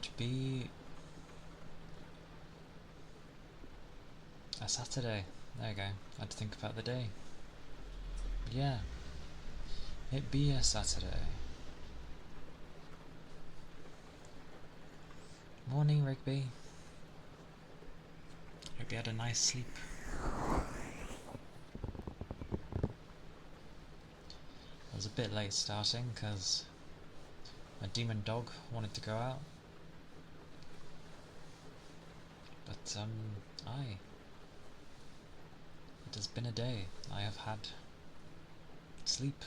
to be a Saturday. There you go. I had to think about the day. Yeah, it be a Saturday. Morning, Rigby. Hope you had a nice sleep. I was a bit late starting because my demon dog wanted to go out. But, aye. It has been a day. I have had sleep.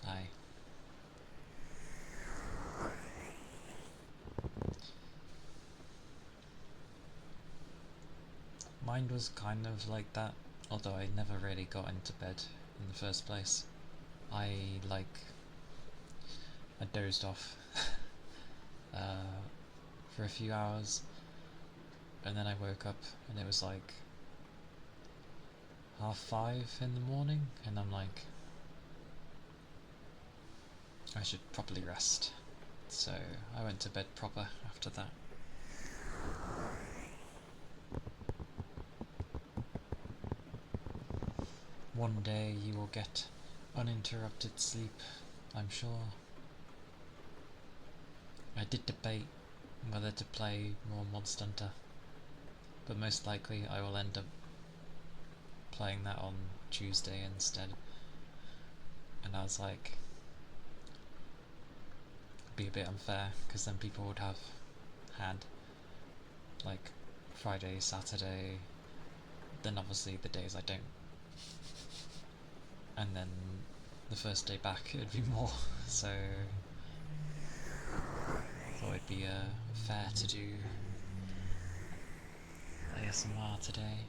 Aye. Mine was kind of like that, although I never really got into bed in the first place. I dozed off for a few hours, and then I woke up and it was like 5:30 in the morning, and I'm like, I should probably rest. So I went to bed proper after that. One day you will get uninterrupted sleep, I'm sure. I did debate whether to play more Monster Hunter, but most likely I will end up playing that on Tuesday instead. And I was like, it'd be a bit unfair, because then people would have had like Friday, Saturday, then obviously the days I don't, and then the first day back it'd be more. So I thought it'd be fair to do ASMR today.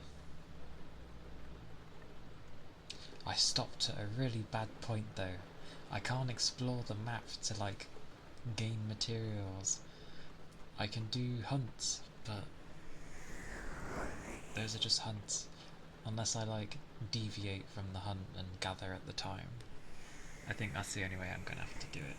I stopped at a really bad point though. I can't explore the map to like gain materials. I can do hunts, but those are just hunts. Unless I like deviate from the hunt and gather at the time. I think that's the only way I'm gonna have to do it.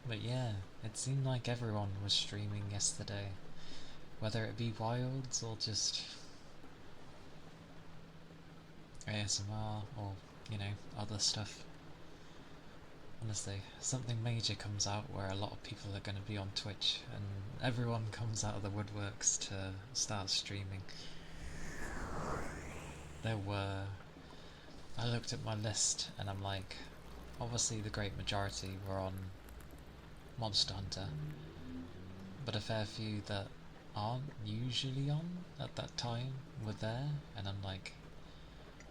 But yeah, it seemed like everyone was streaming yesterday. Whether it be Wilds or just ASMR or, other stuff. Honestly, something major comes out where a lot of people are going to be on Twitch and everyone comes out of the woodworks to start streaming. I looked at my list and I'm like, obviously the great majority were on Monster Hunter, but a fair few that aren't usually on at that time were there, and I'm like,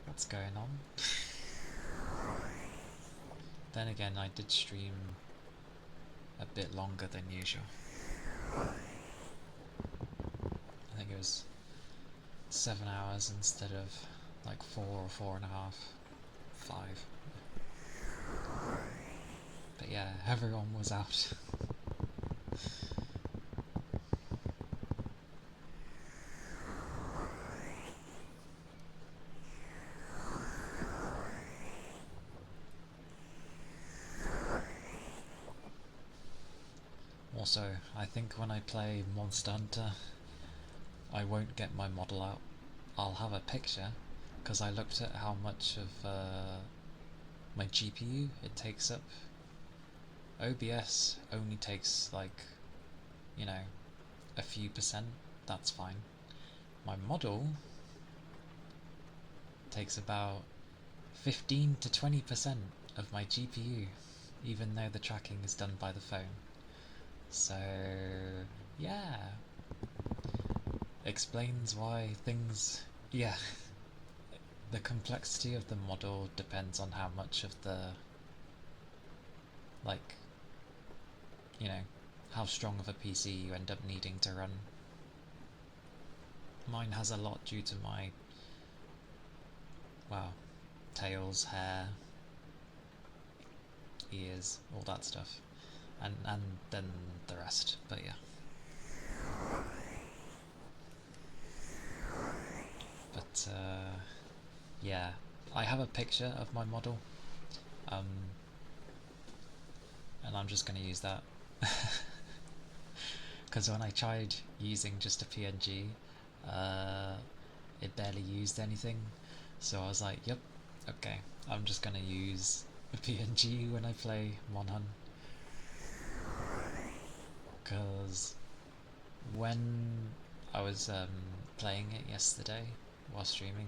what's going on? Then again, I did stream a bit longer than usual. I think it was 7 hours instead of like 4 or 4.5, 5. But yeah, everyone was out. Also, I think when I play Monster Hunter, I won't get my model out. I'll have a picture, because I looked at how much of my GPU it takes up. OBS only takes like, a few percent, that's fine. My model takes about 15 to 20% of my GPU, even though the tracking is done by the phone. So, yeah. Explains why things... Yeah. The complexity of the model depends on how much of the... how strong of a PC you end up needing to run. Mine has a lot due to my, tails, hair, ears, all that stuff, and then the rest. But yeah. But yeah, I have a picture of my model, um, and I'm just going to use that. Because when I tried using just a PNG, it barely used anything, so I was like, yep, okay, I'm just going to use a PNG when I play Monhun. Because when I was playing it yesterday while streaming,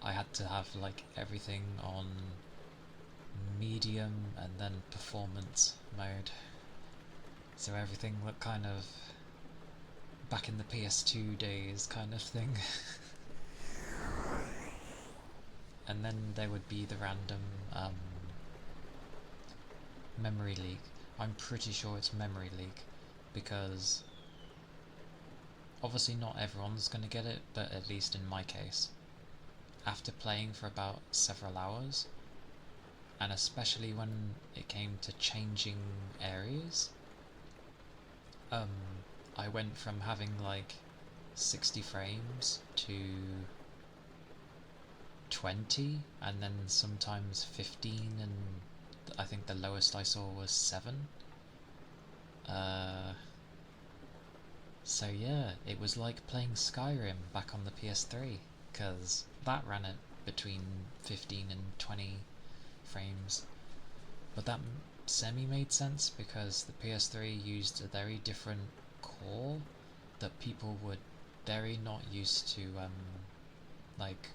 I had to have like everything on medium and then performance mode, so everything looked kind of back in the PS2 days kind of thing. And then there would be the random memory leak. I'm pretty sure it's memory leak, because obviously not everyone's going to get it, but at least in my case, after playing for about several hours, and especially when it came to changing areas, I went from having like 60 frames to 20, and then sometimes 15, and I think the lowest I saw was 7. So yeah, it was like playing Skyrim back on the PS3, because that ran at between 15 and 20 frames. But that semi-made sense, because the PS3 used a very different core that people were very not used to like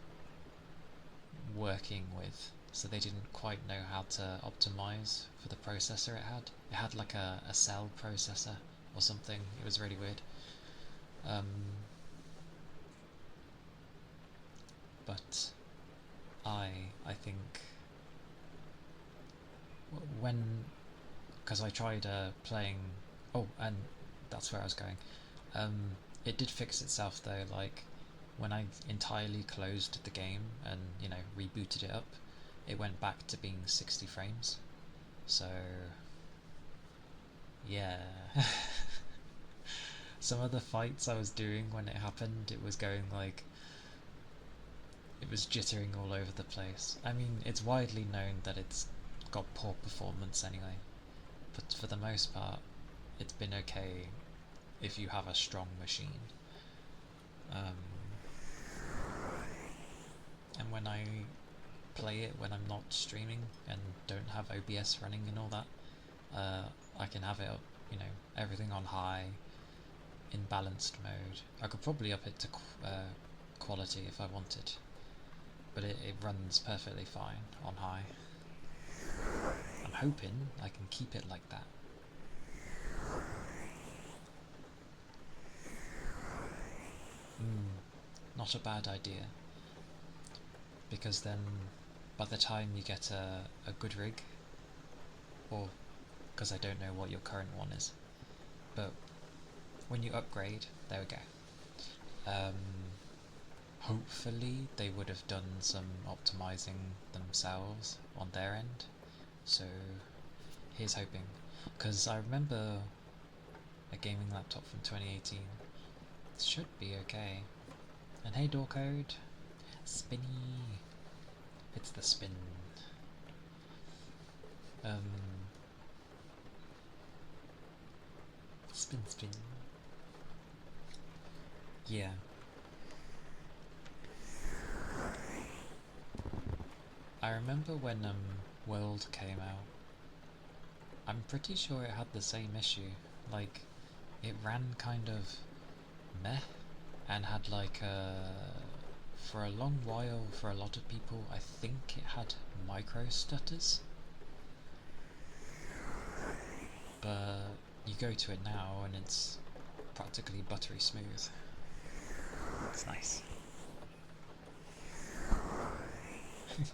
working with, so they didn't quite know how to optimize for the processor it had. It had like a cell processor or something. It was really weird. But I think when, because I tried playing, oh, and that's where I was going. It did fix itself though, like when I entirely closed the game and, you know, rebooted it up, it went back to being 60 frames. So yeah. Some of the fights I was doing when it happened, it was going like, it was jittering all over the place. I mean, it's widely known that it's got poor performance anyway, but for the most part, it's been okay if you have a strong machine. And when I play it when I'm not streaming and don't have OBS running and all that, I can have it up, you know, everything on high, in balanced mode. I could probably up it to quality if I wanted, but it runs perfectly fine on high. I'm hoping I can keep it like that. Not a bad idea, because then by the time you get a good rig, or because I don't know what your current one is, but when you upgrade, there we go. Hopefully they would have done some optimizing themselves on their end, so here's hoping, because I remember a gaming laptop from 2018. It should be okay. And hey, door code, spinny. It's the spin. Spin, spin. Yeah. I remember when World came out. I'm pretty sure it had the same issue. Like, it ran kind of meh, and had like for a long while, for a lot of people, I think it had micro stutters. But you go to it now and it's practically buttery smooth. It's nice.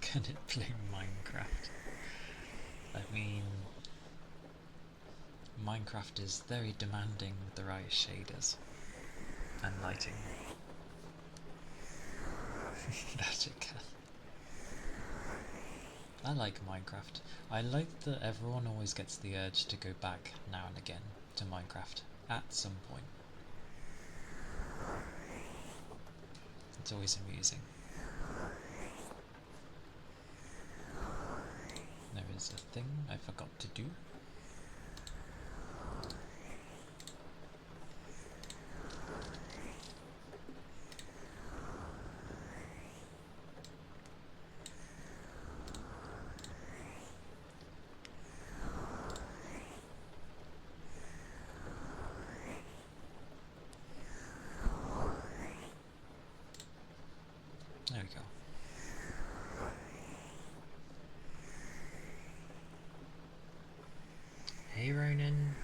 Can it play Minecraft? I mean, Minecraft is very demanding with the right shaders and lighting. That it can. I like Minecraft. I like that everyone always gets the urge to go back now and again to Minecraft at some point. It's always amusing. There is a thing I forgot to do. There we go. Hey Ronan.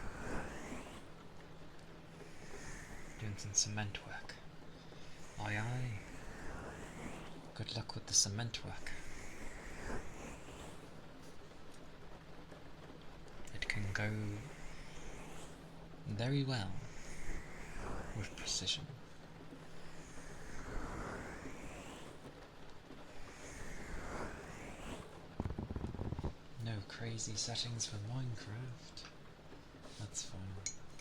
Doing some cement work. Aye aye. Good luck with the cement work. It can go very well with precision. No crazy settings for Minecraft. That's fine.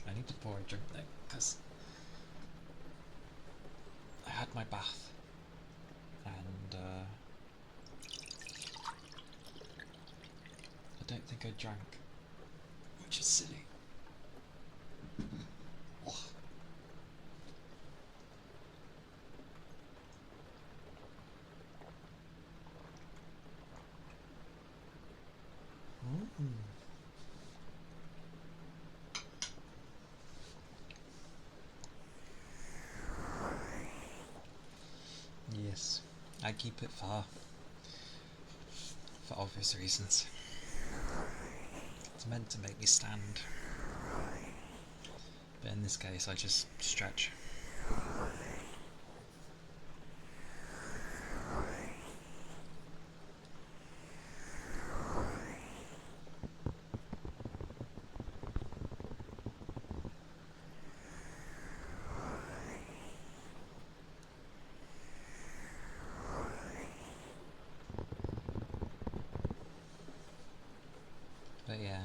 I need to pour a drink though, because I had my bath and I don't think I drank, which is silly. Oh. Yes, I keep it far, for obvious reasons. It's meant to make me stand, but in this case I just stretch. But yeah,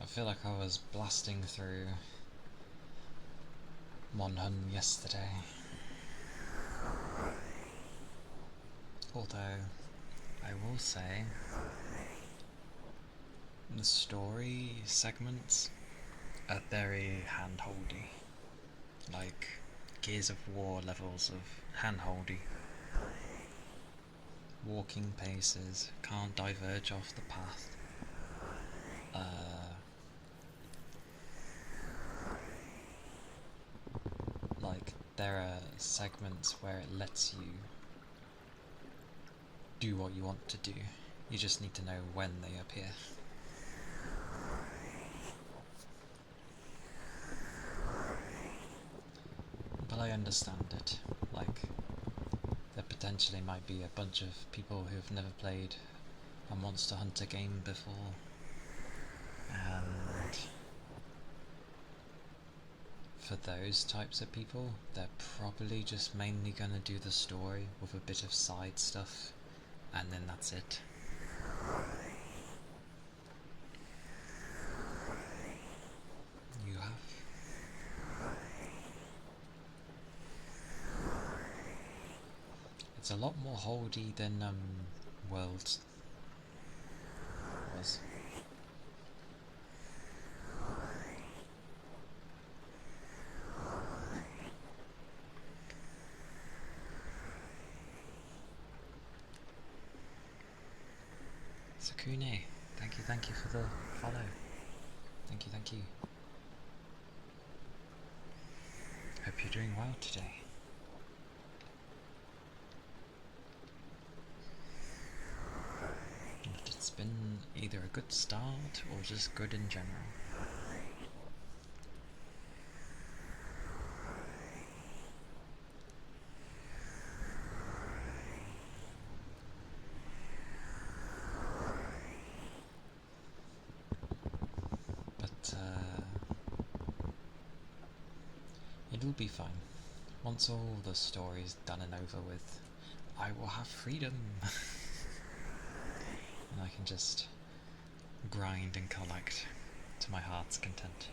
I feel like I was blasting through Monhun yesterday. Although, I will say, the story segments are very handholdy. Like Gears of War levels of handholdy. Walking paces, can't diverge off the path. Like, there are segments where it lets you do what you want to do. You just need to know when they appear. But I understand it. Like, there potentially might be a bunch of people who've never played a Monster Hunter game before, and for those types of people, they're probably just mainly gonna do the story with a bit of side stuff, and then that's it. You have. It's a lot more holdy than Worlds was. Sakune, thank you for the follow. Thank you. Hope you're doing well today. And it's been either a good start or just good in general. It'll be fine. Once all the story's done and over with, I will have freedom. and I can just grind and collect to my heart's content.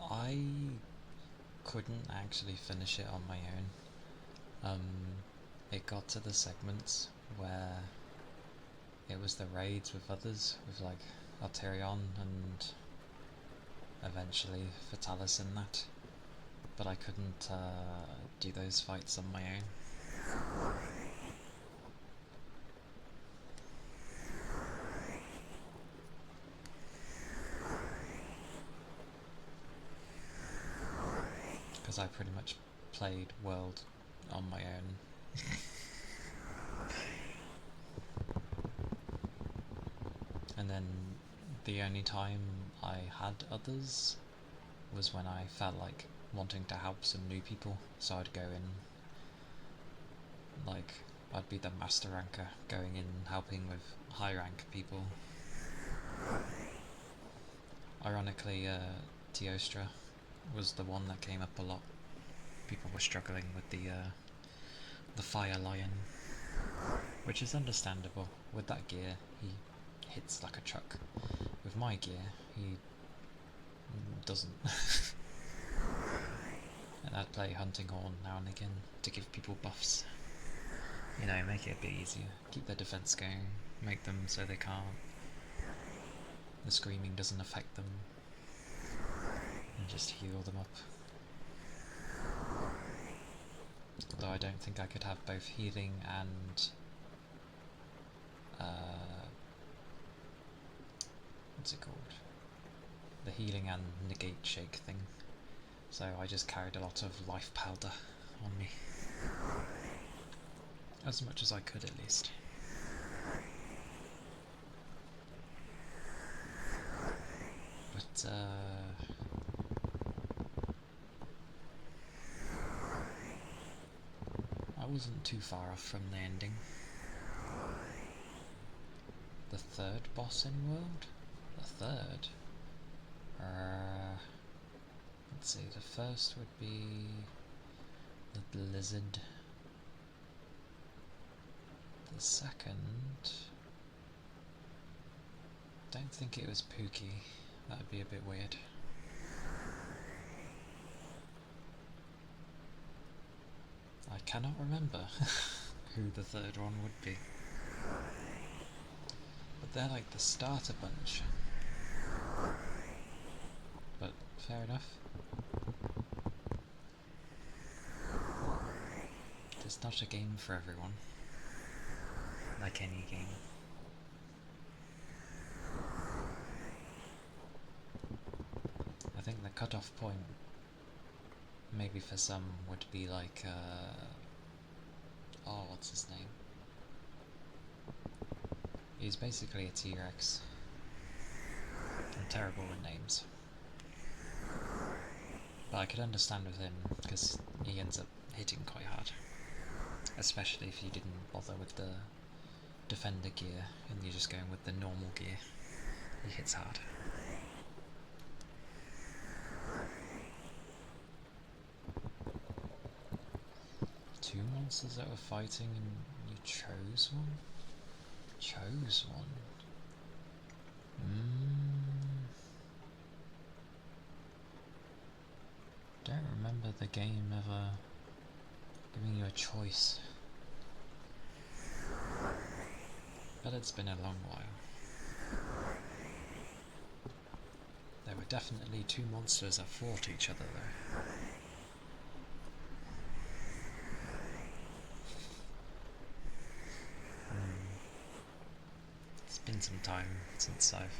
I couldn't actually finish it on my own. It got to the segments where it was the raids with others, with like Alterion and eventually Fatalis and that, but I couldn't do those fights on my own. Because I pretty much played World on my own. And then the only time I had others was when I felt like wanting to help some new people, so I'd go in, like, I'd be the master ranker, going in helping with high rank people. Ironically, Teostra was the one that came up a lot. People were struggling with the Fire Lion, which is understandable. With that gear, he hits like a truck. With my gear, he doesn't. And I'd play Hunting Horn now and again to give people buffs. You know, make it a bit easier. Keep their defense going. Make them so they can't. The screaming doesn't affect them. And just heal them up. Although I don't think I could have both healing and what's it called? The healing and negate shake thing. So I just carried a lot of life powder on me. As much as I could, at least. But I wasn't too far off from the ending. The third boss in World? The third? Let's see, the first would be the lizard. The second... don't think it was Pookie. That would be a bit weird. I cannot remember who the third one would be. But they're like the starter bunch. But fair enough. It's not a game for everyone. Like any game. I think the cutoff point, maybe for some, would be like, oh, what's his name? He's basically a T-Rex. I'm terrible with names. But I could understand with him, because he ends up hitting quite hard. Especially if you didn't bother with the defender gear, and you're just going with the normal gear. He hits hard. Two monsters that were fighting and you chose one? Chose one? Don't remember the game ever giving you a choice. But it's been a long while. There were definitely two monsters that fought each other though. It's been some time since I've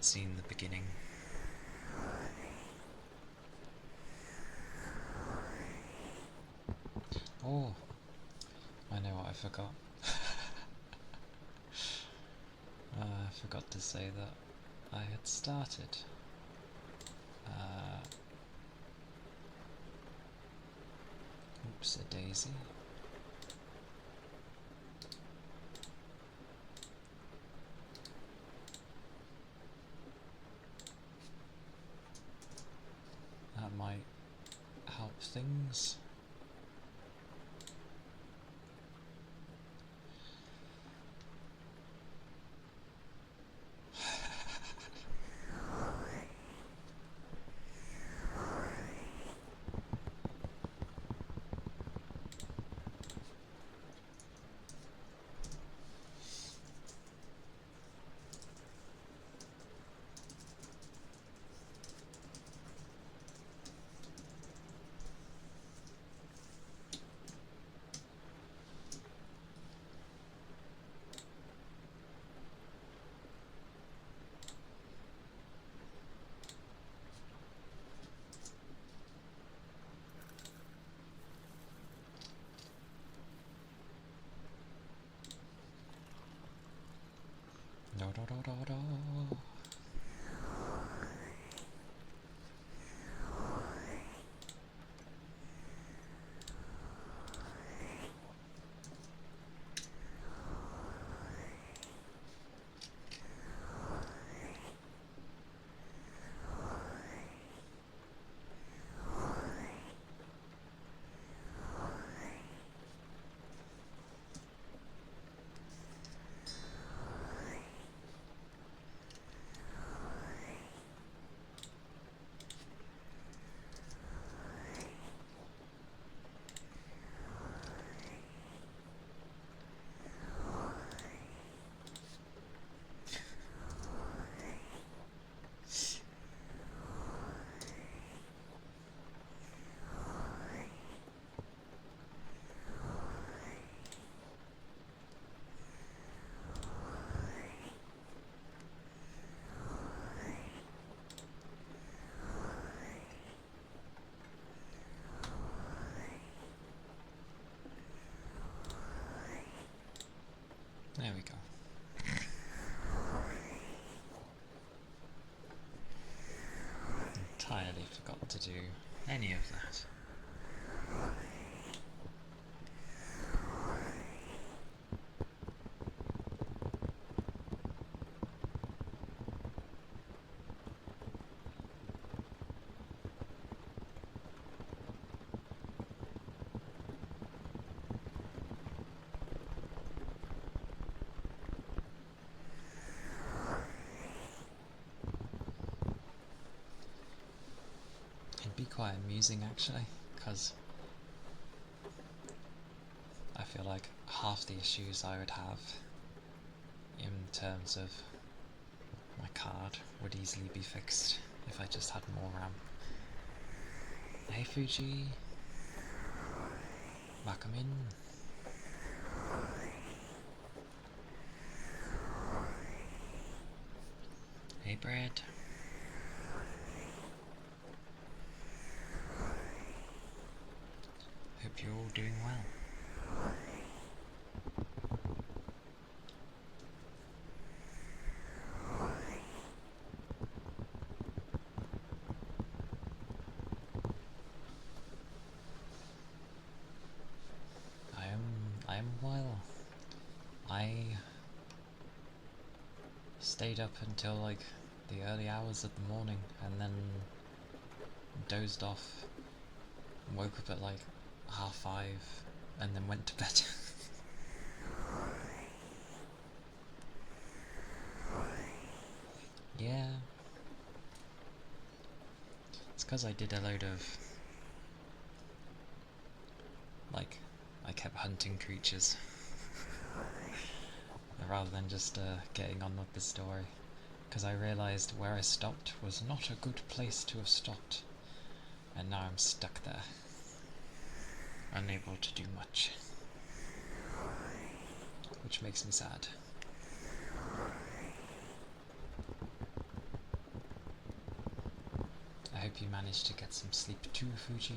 seen the beginning. Oh, I know what I forgot. I forgot to say that I had started. Oops, a daisy. That might help things. No, no, no, no, no. There we go. Entirely forgot to do any of that. It'd be quite amusing actually, because I feel like half the issues I would have in terms of my card would easily be fixed if I just had more RAM. Hey Fuji! Welcome in! Hey Brad! Hope you're all doing well. I am well. I stayed up until like the early hours of the morning and then dozed off, woke up at like 5:30 and then went to bed. Yeah. It's because I did a load of, like, I kept hunting creatures rather than just getting on with the story, because I realised where I stopped was not a good place to have stopped, and now I'm stuck there, unable to do much, which makes me sad. I hope you managed to get some sleep too, Fuji.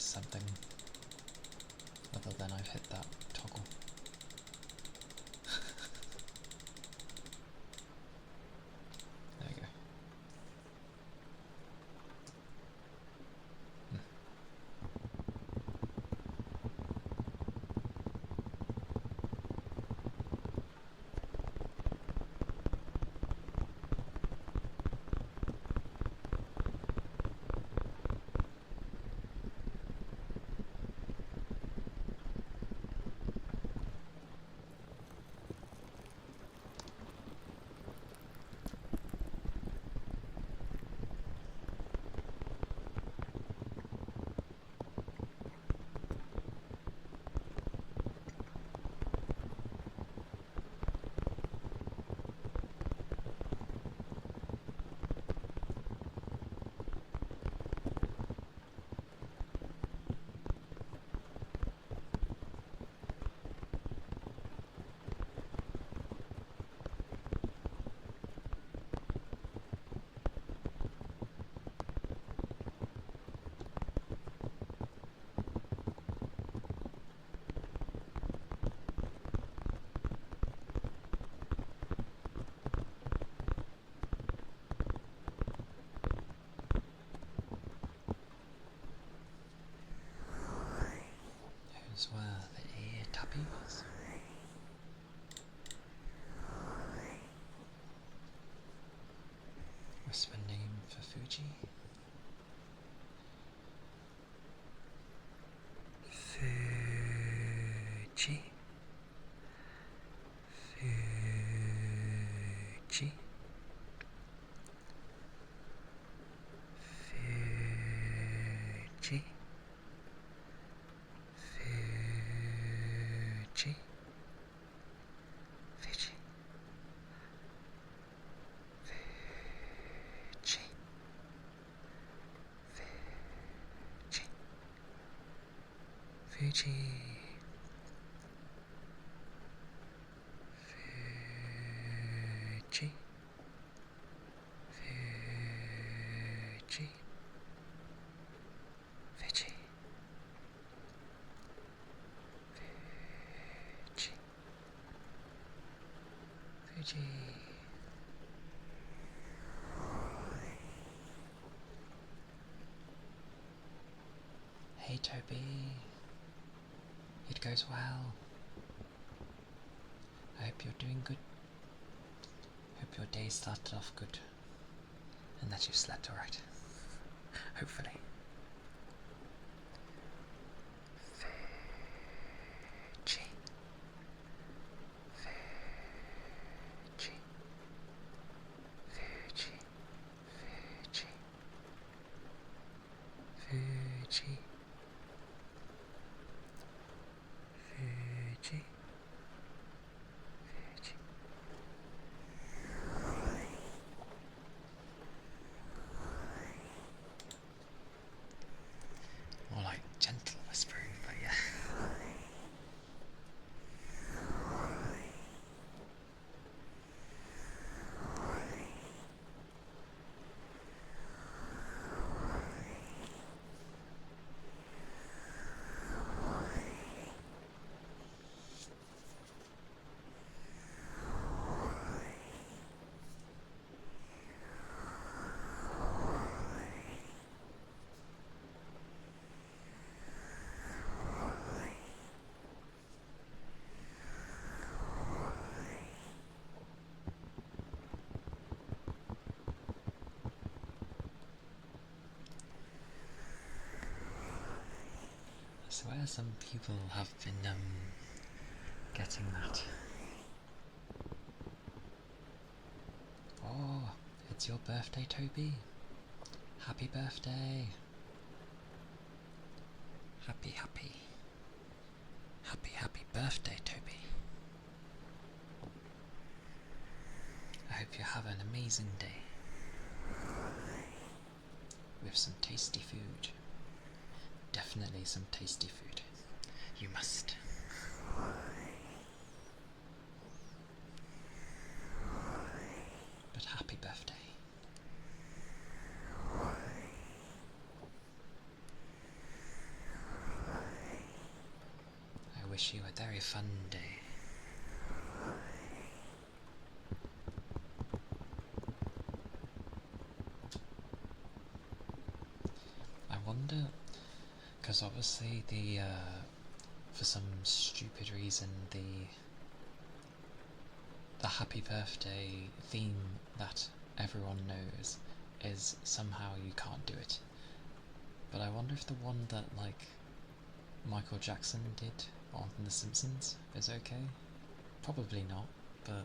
missed something other than I've hit that toggle. There we go. Here's where the ear tappy was. Whisper name for Fuji. Fuji. Fuji. Fuji. Fuji. Fuji. Fuji. Fuji. Fuji. Fuji. Fuji. Fuji. Hey Toby. It goes well. I hope you're doing good. Hope your day started off good. And that you slept alright. Hopefully. Fuji. Fuji. Fuji. Fuji. Fuji. Fuji. Fuji. More like gentle whispering, but yeah. I swear some people have been getting that. Oh, it's your birthday, Toby. Happy birthday. Happy birthday, Toby. I hope you have an amazing day. With some tasty food. Definitely some tasty food. You must. But happy birthday. wish you a very fun day. I wonder, because obviously for some stupid reason, the happy birthday theme that everyone knows is somehow you can't do it. But I wonder if the one that, like, Michael Jackson did on The Simpsons is okay? Probably not, but...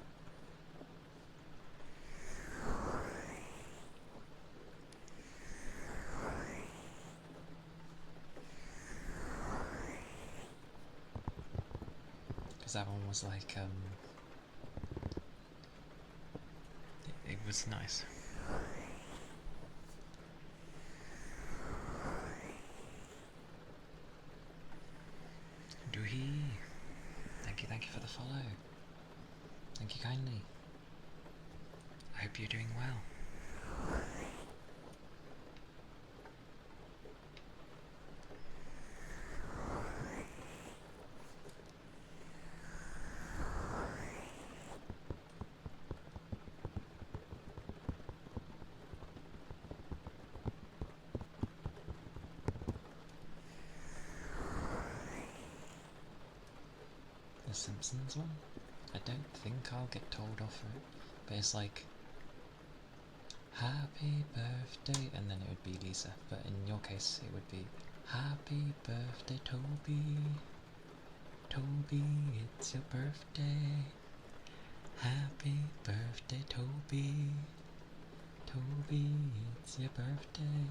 because that one was like, it was nice. Doohee! Thank you for the follow. Thank you kindly. I hope you're doing well. The Simpsons one? I don't think I'll get told off for it, but it's like, happy birthday, and then it would be Lisa, but in your case it would be, happy birthday Toby, Toby, it's your birthday, happy birthday Toby, Toby, it's your birthday.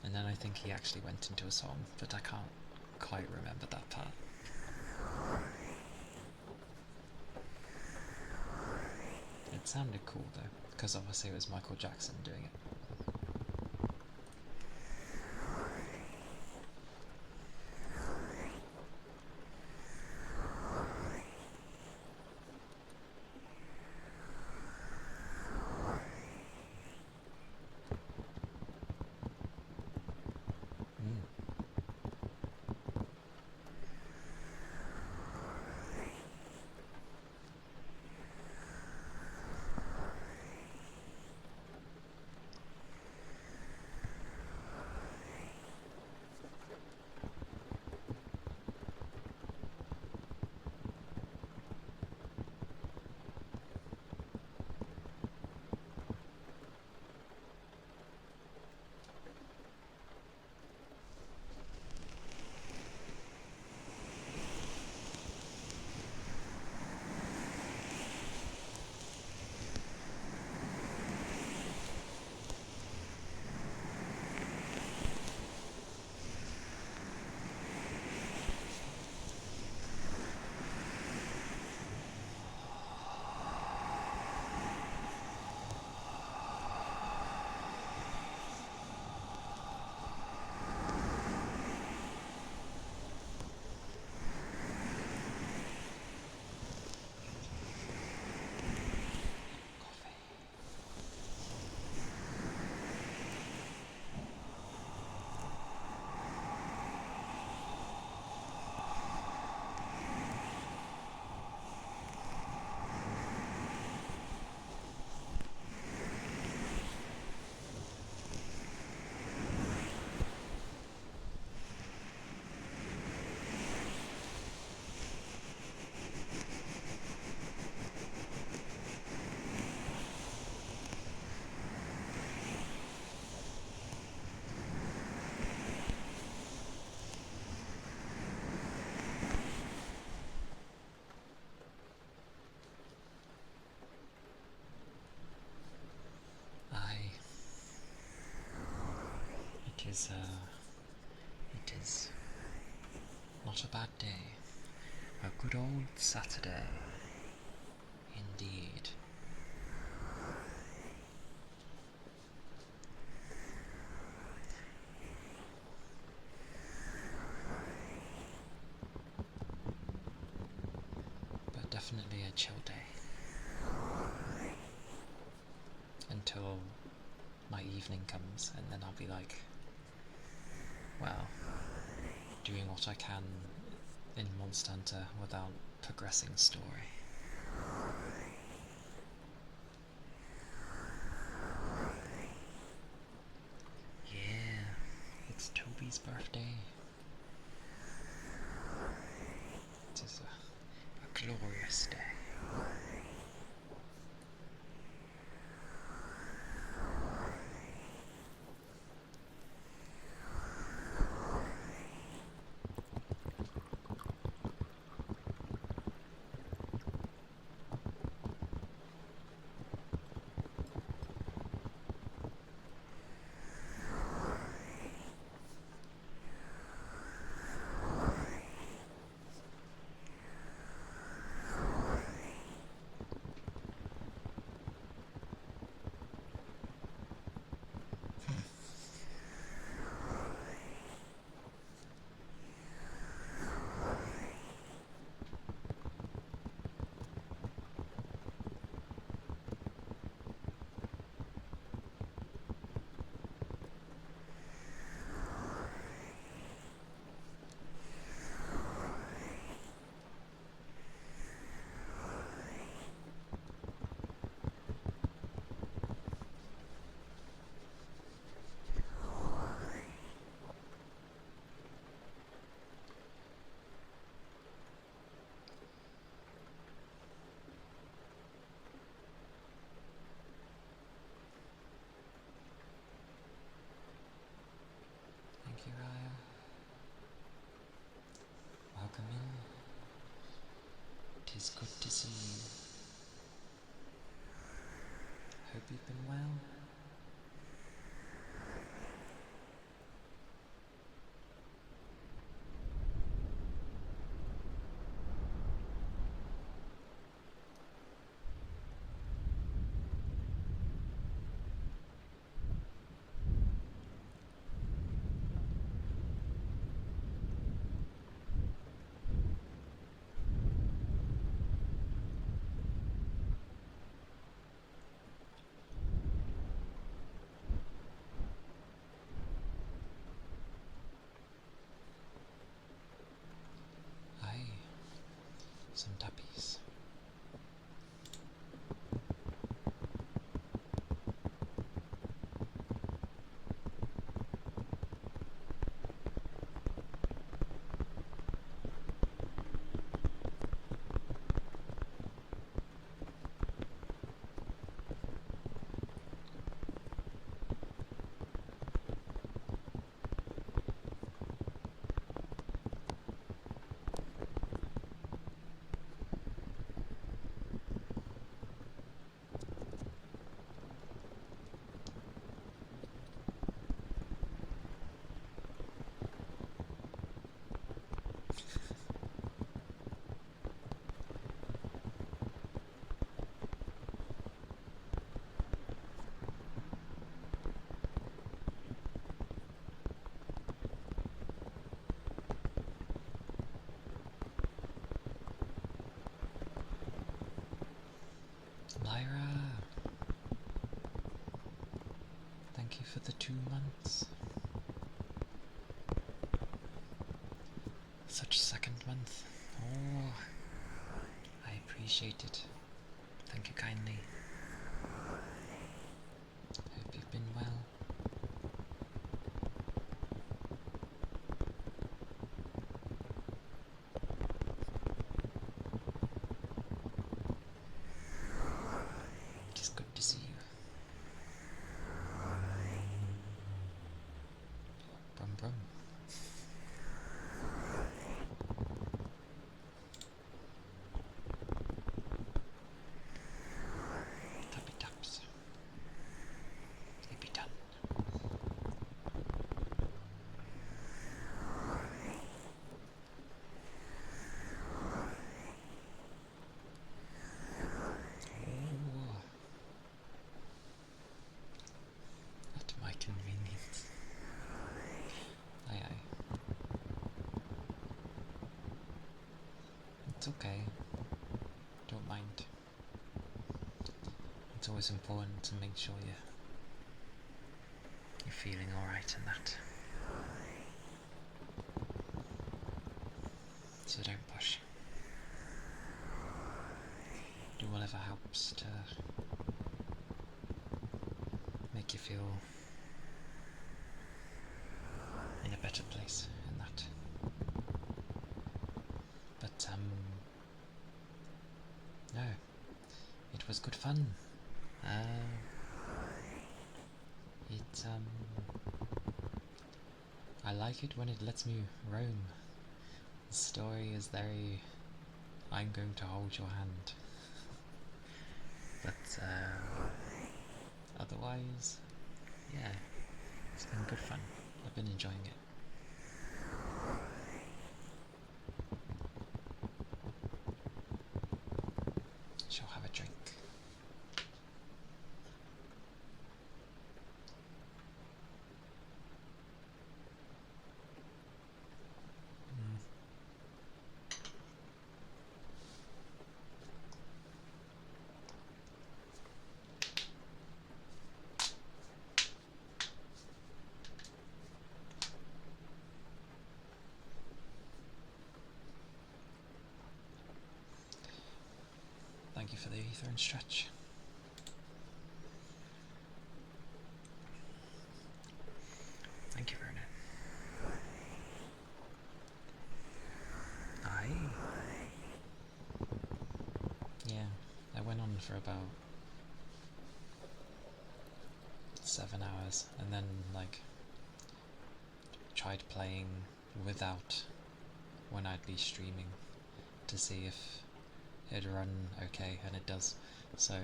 And then I think he actually went into a song, but I can't quite remember that part. It sounded cool though, because obviously it was Michael Jackson doing it. It is not a bad day. A good old Saturday, indeed. But definitely a chill day. Until my evening comes, and then I'll be like, well, doing what I can in Monster Hunter without progressing story. Yeah, it's Toby's birthday. It is a glorious day. Thank you, Raya. Welcome in. 'Tis good to see you. Hope you've been well. Aye, some tappies. Lyra, thank you for the 2 months. Such second month. Oh, I appreciate it. Thank you kindly. Hope you've been well. It is good to see you. Brum brum. Tappy taps. Tappy tap. Oh, at my convenience. Aye aye. It's okay. Don't mind. It's always important to make sure you're feeling alright and that. So don't push. Do whatever helps to make you feel in a better place in that. But no, it was good fun. I like it when it lets me roam. The story is very, I'm going to hold your hand. But otherwise, yeah, it's been good fun. I've been enjoying it. Shall have a drink. Thank you for the ether and stretch. Thank you, Vernon. Aye. Yeah, I went on for about 7 hours and then tried playing without when I'd be streaming to see if it'd run okay, and it does. So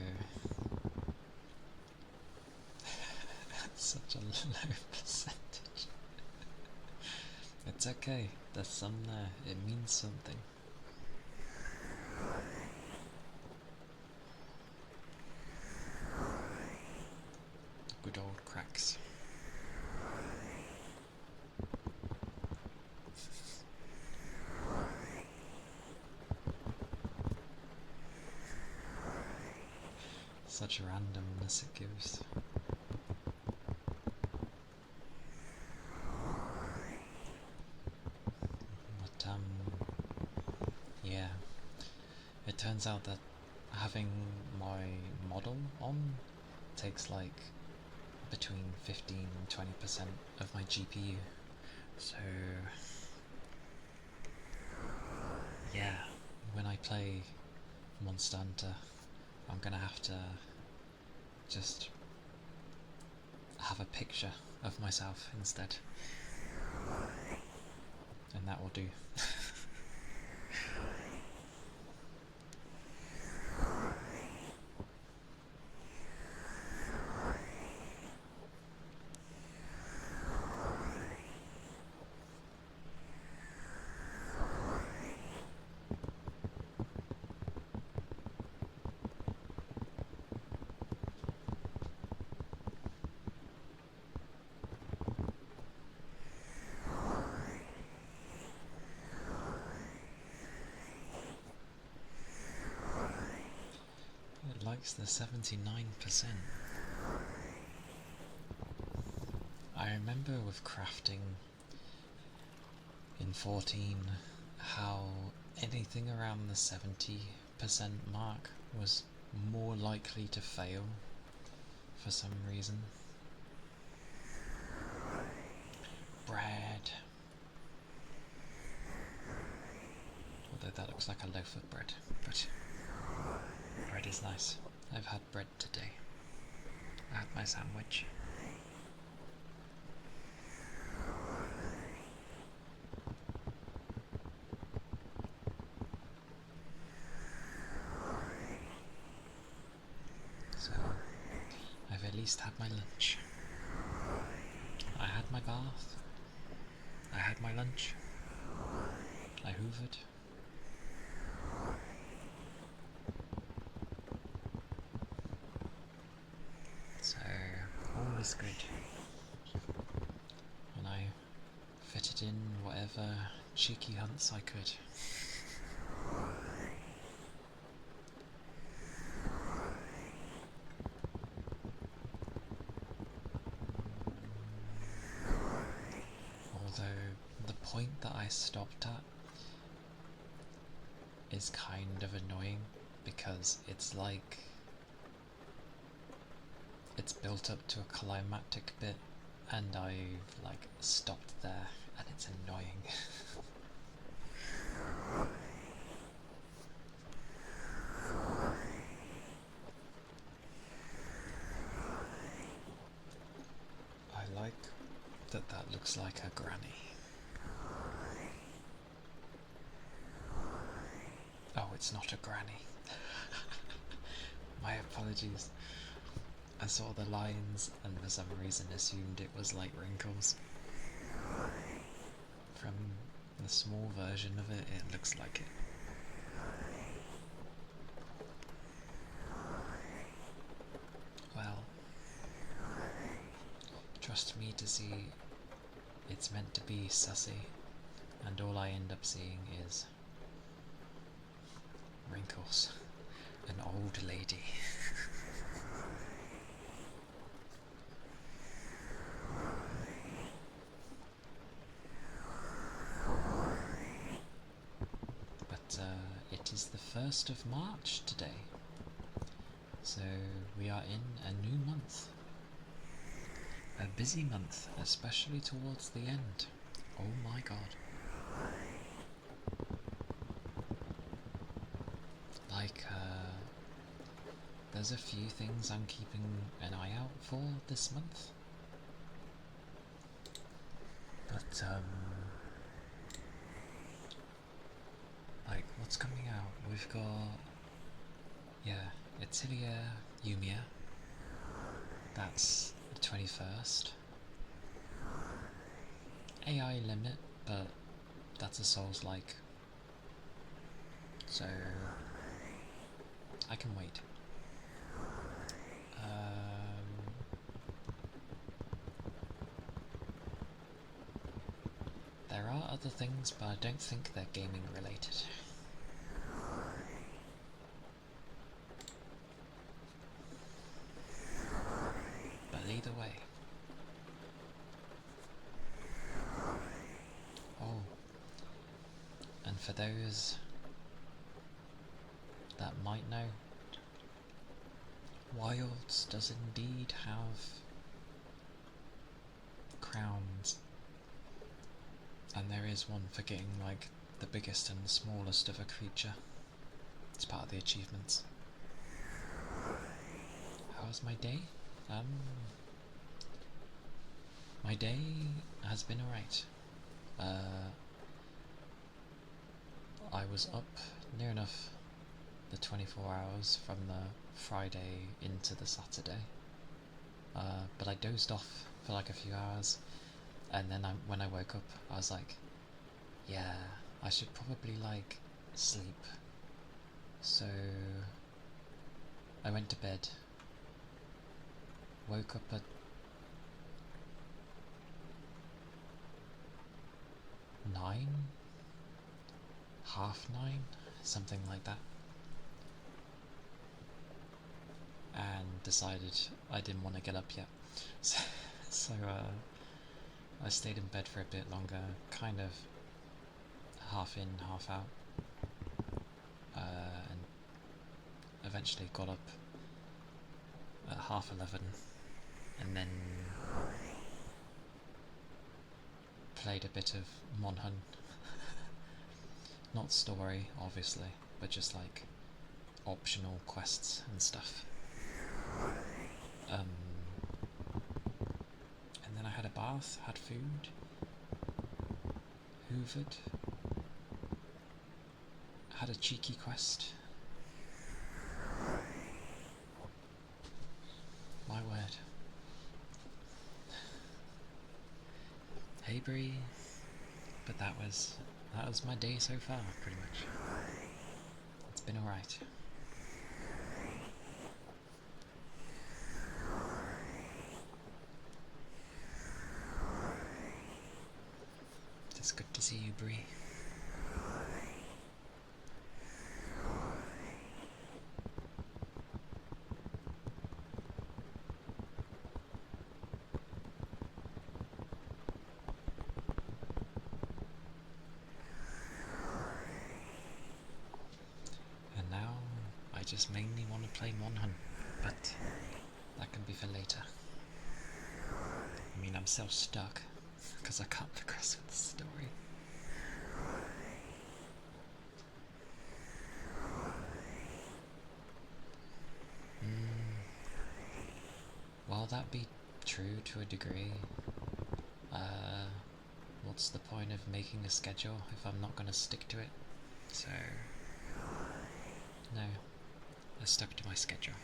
such a low percentage. It's okay, there's some there, it means something. Good old cracks. Such randomness it gives. But yeah, it turns out that having my model on takes between 15 and 20% of my GPU. So yeah, when I play Monster Hunter, I'm gonna have to just have a picture of myself instead, and that will do. It likes the 79%. I remember with crafting in 14 how anything around the 70% mark was more likely to fail for some reason. Bread. Although that looks like a loaf of bread, but bread is nice. I've had bread today. I had my sandwich. So, I've at least had my lunch. I had my bath. I had my lunch. I hoovered. So, all is good. And I fitted in whatever cheeky hunts I could. Although the point that I stopped at is kind of annoying because it's like it's built up to a climactic bit and I've like stopped there and it's annoying. I like that looks like a granny. Oh, it's not a granny. My apologies. I saw the lines and for some reason assumed it was like wrinkles. From the small version of it, it looks like it. Well, trust me to see it's meant to be sussy, and all I end up seeing is wrinkles. An old lady. But it is the 1st of March today, so we are in a new month. A busy month, especially towards the end. Oh my god. Like, there's a few things I'm keeping an eye out for this month. But, like, what's coming out? We've got, yeah, Calia Yumia. That's the 21st. AI limit, but that's a Souls-like. So, I can wait. There are other things, but I don't think they're gaming related. But either way. Oh, and for those that might know, Wilds does indeed have crowns, and there is one for getting like the biggest and the smallest of a creature. It's part of the achievements. How was my day? My day has been alright. I was up near enough the 24 hours from the Friday into the Saturday, but I dozed off for like a few hours, and then when I woke up I was like, yeah, I should probably like sleep. So I went to bed, woke up at 9, half 9, something like that, and decided I didn't want to get up yet. So I stayed in bed for a bit longer, kind of half in, half out, and eventually got up at 11:30, and then played a bit of Monhun. Not story, obviously, but just like optional quests and stuff. And then I had a bath, had food, hoovered, had a cheeky quest. My word. Hey Bree. But that was my day so far, pretty much. It's been alright. It's good to see you, Bree. just mainly want to play Monhun, but that can be for later. I mean, I'm so stuck because I can't progress with the story. While that be true to a degree, what's the point of making a schedule if I'm not going to stick to it? So, no, I stuck to my schedule.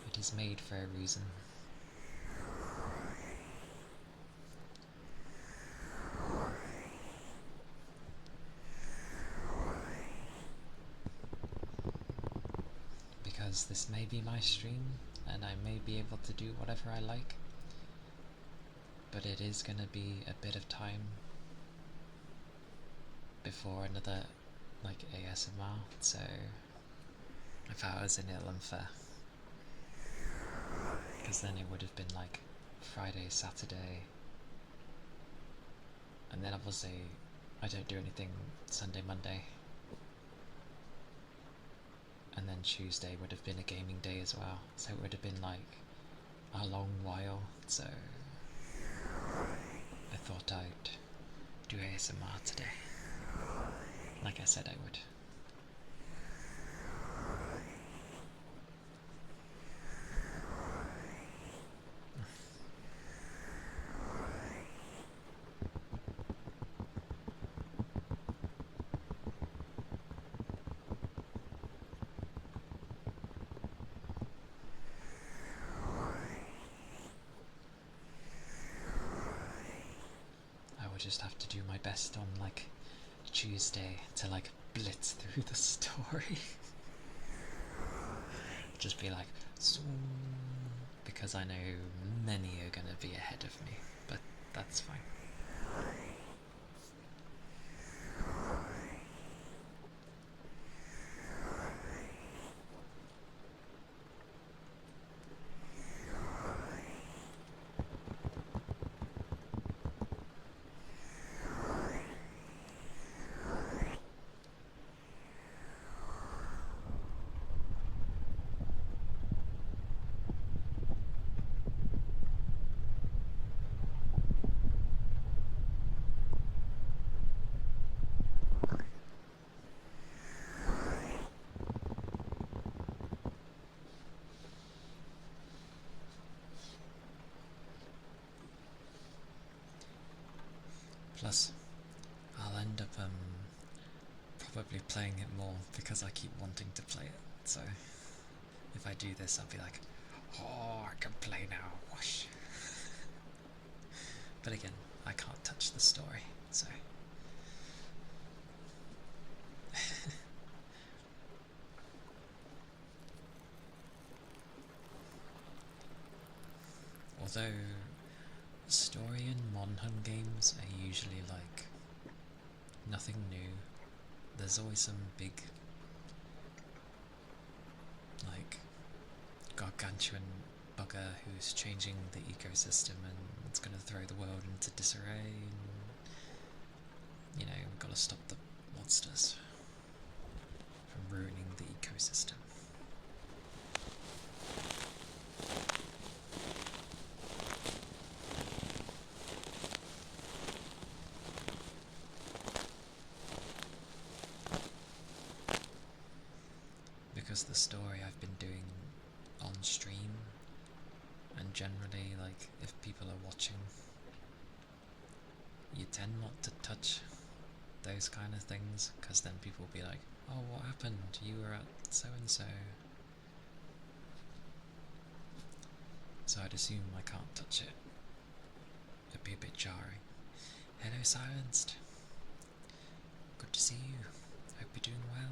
It is made for a reason. Because this may be my stream, and I may be able to do whatever I like, but it is going to be a bit of time before another, like, ASMR, so if I was in Ilumfa, because then it would have been like Friday, Saturday, and then obviously I don't do anything Sunday, Monday, and then Tuesday would have been a gaming day as well, so it would have been like a long while, so I thought I'd do ASMR today, like I said I would. Just have to do my best on like Tuesday to like blitz through the story. Just be like zoom, because I know many are gonna be ahead of me, but that's fine. Plus, I'll end up probably playing it more because I keep wanting to play it. So if I do this, I'll be like, oh, I can play now. Whoosh. But again, I can't touch the story, so. Although story and Monhun games are usually like nothing new. There's always some big, like, gargantuan bugger who's changing the ecosystem and it's going to throw the world into disarray. And, you know, we've got to stop the monsters from ruining the ecosystem. Because the story I've been doing on stream, and generally, like, if people are watching, you tend not to touch those kind of things, because then people will be like, oh, what happened? You were at so-and-so. So I'd assume I can't touch it. It'd be a bit jarring. Hello, Silenced. Good to see you. Hope you're doing well.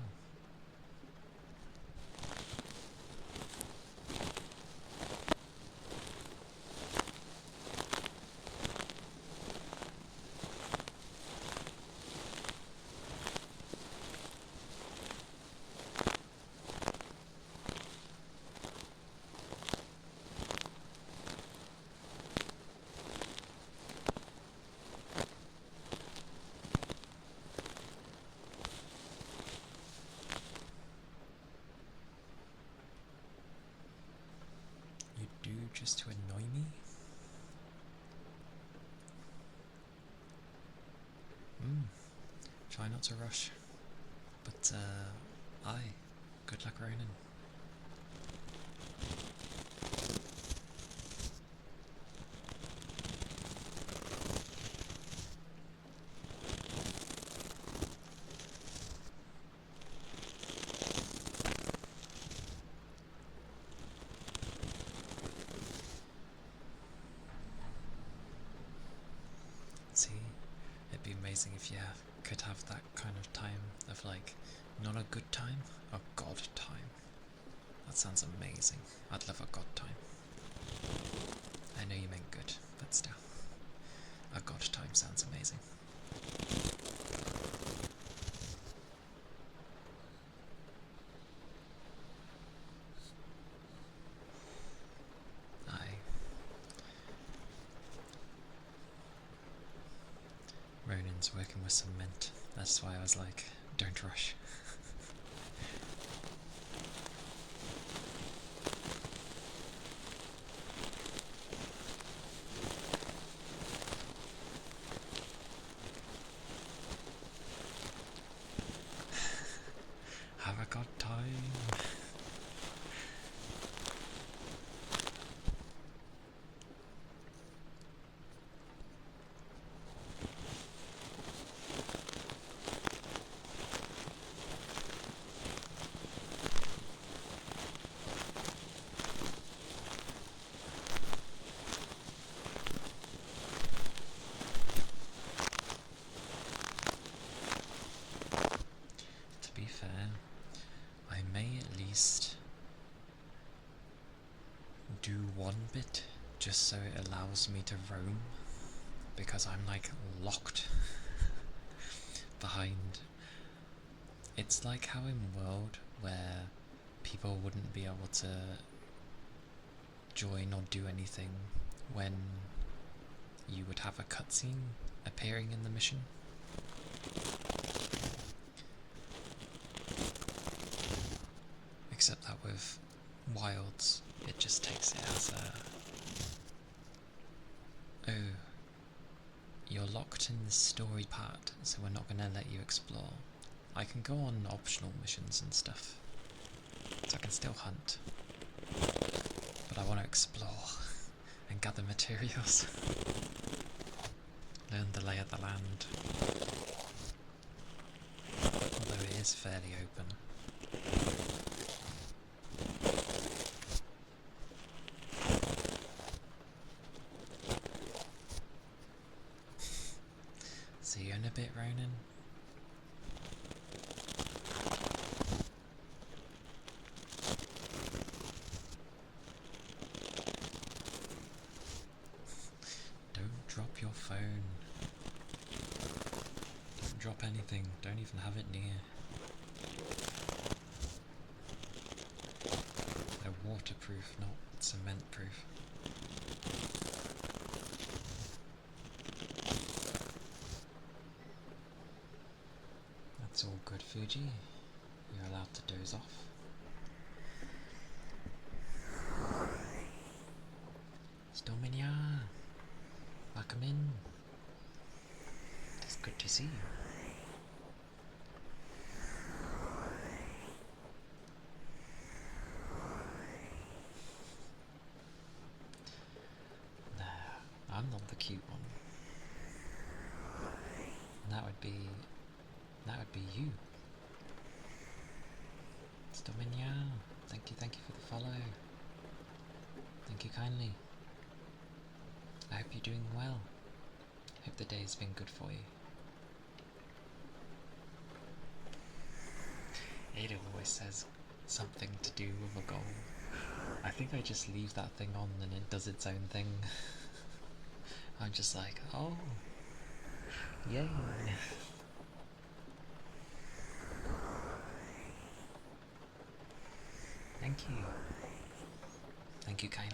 just to annoy me? Try not to rush. But, aye. Good luck, Ronan. See, it'd be amazing if you could have that kind of time of like, not a good time, a god time. That sounds amazing. I'd love a god time. I know you meant good, but still. A god time sounds amazing. Ronan's working with some mint. That's why I was like, don't rush. Have I got time? To be fair, I may at least do one bit just so it allows me to roam, because I'm like locked behind. It's like how in World where people wouldn't be able to join or do anything when you would have a cutscene appearing in the mission. Except that with Wilds, it just takes it as a... Oh, you're locked in the story part, so we're not going to let you explore. I can go on optional missions and stuff, so I can still hunt. But I want to explore and gather materials. Learn the lay of the land. Although it is fairly open. See you in a bit, Ronan. Don't drop your phone. Don't drop anything. Don't even have it near. They're waterproof, not cement proof. That's all good, Fuji. You're allowed to doze off. Stomania! Welcome in. It's good to see you. No, I'm not the cute one. That would be you. Stomania, thank you for the follow. Thank you kindly. I hope you're doing well. Hope the day's been good for you. Ada always says something to do with a goal. I think I just leave that thing on and it does its own thing. I'm just like, oh, yay. Thank you. Thank you kindly.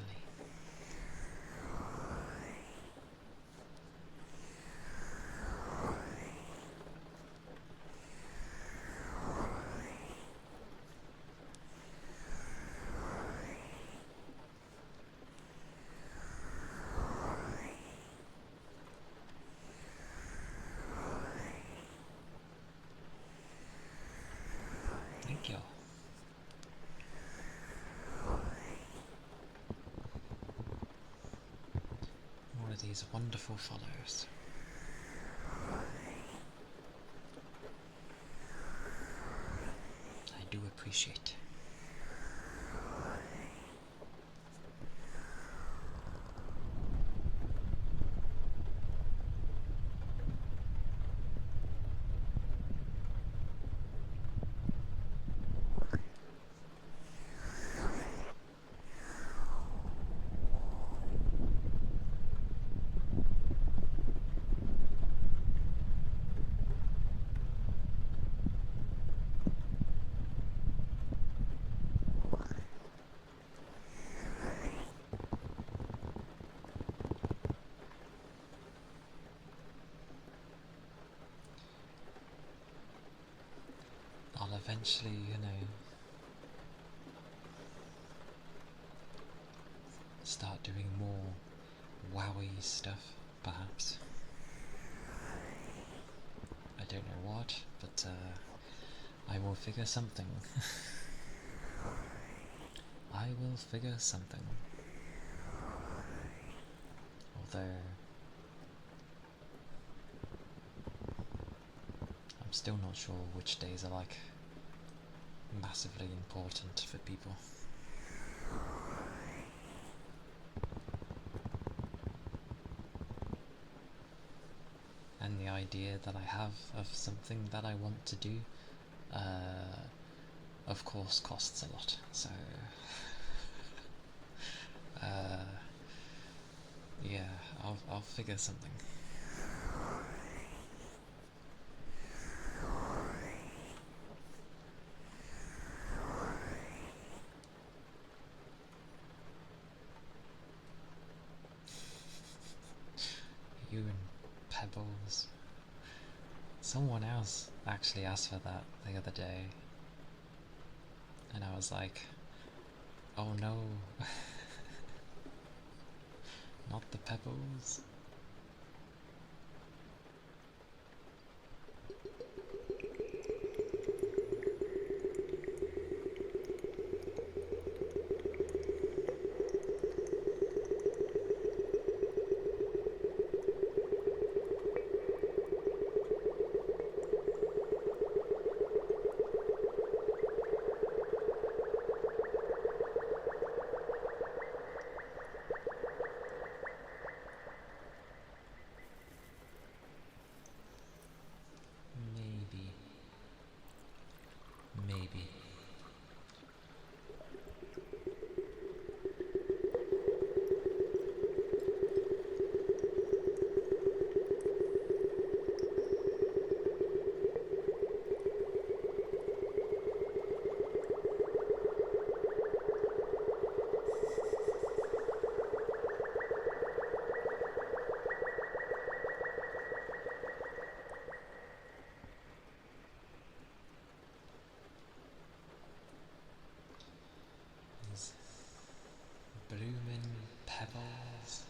Thank you. More of these wonderful follows. I do appreciate. I'll eventually, start doing more wowie stuff, perhaps. I don't know what, but I will figure something. I will figure something. Although I'm still not sure which days are like massively important for people. And the idea that I have of something that I want to do, of course, costs a lot. So, yeah, I'll figure something. You and Pebbles. Someone else actually asked for that the other day, and I was like, oh no, not the Pebbles. Maybe. These bloomin' pebbles.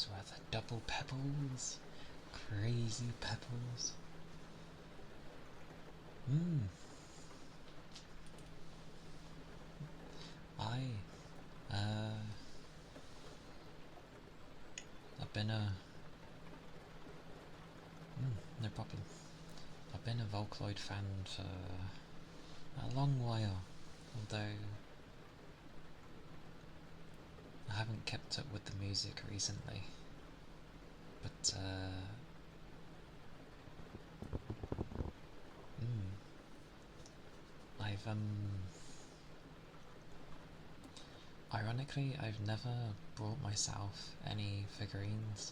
those were the double pebbles. Crazy pebbles. I, I've been no problem. I've been a Volcloid fan for a long while, although I haven't kept up with the music recently. But I've ironically, I've never brought myself any figurines.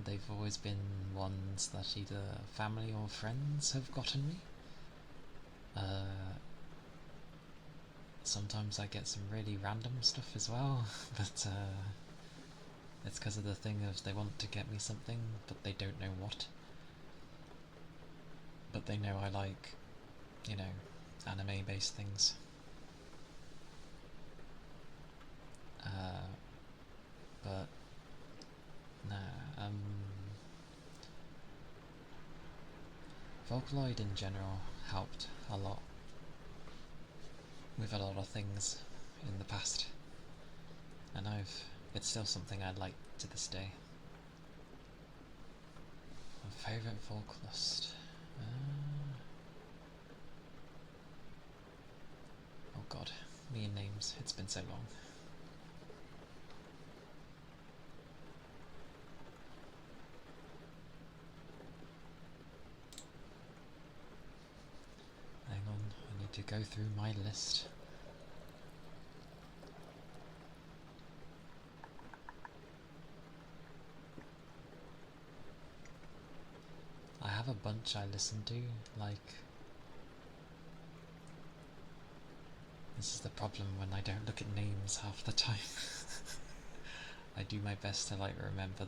They've always been ones that either family or friends have gotten me. Sometimes I get some really random stuff as well, but it's because of the thing of they want to get me something, but they don't know what. But they know I like, you know, anime-based things. But no, Vocaloid in general helped a lot with a lot of things in the past, and it's still something I like to this day. My favourite vocalist? Oh god, me and names, it's been so long. Hang on, I need to go through my list. I have a bunch I listen to, like... This is the problem when I don't look at names half the time. I do my best to like remember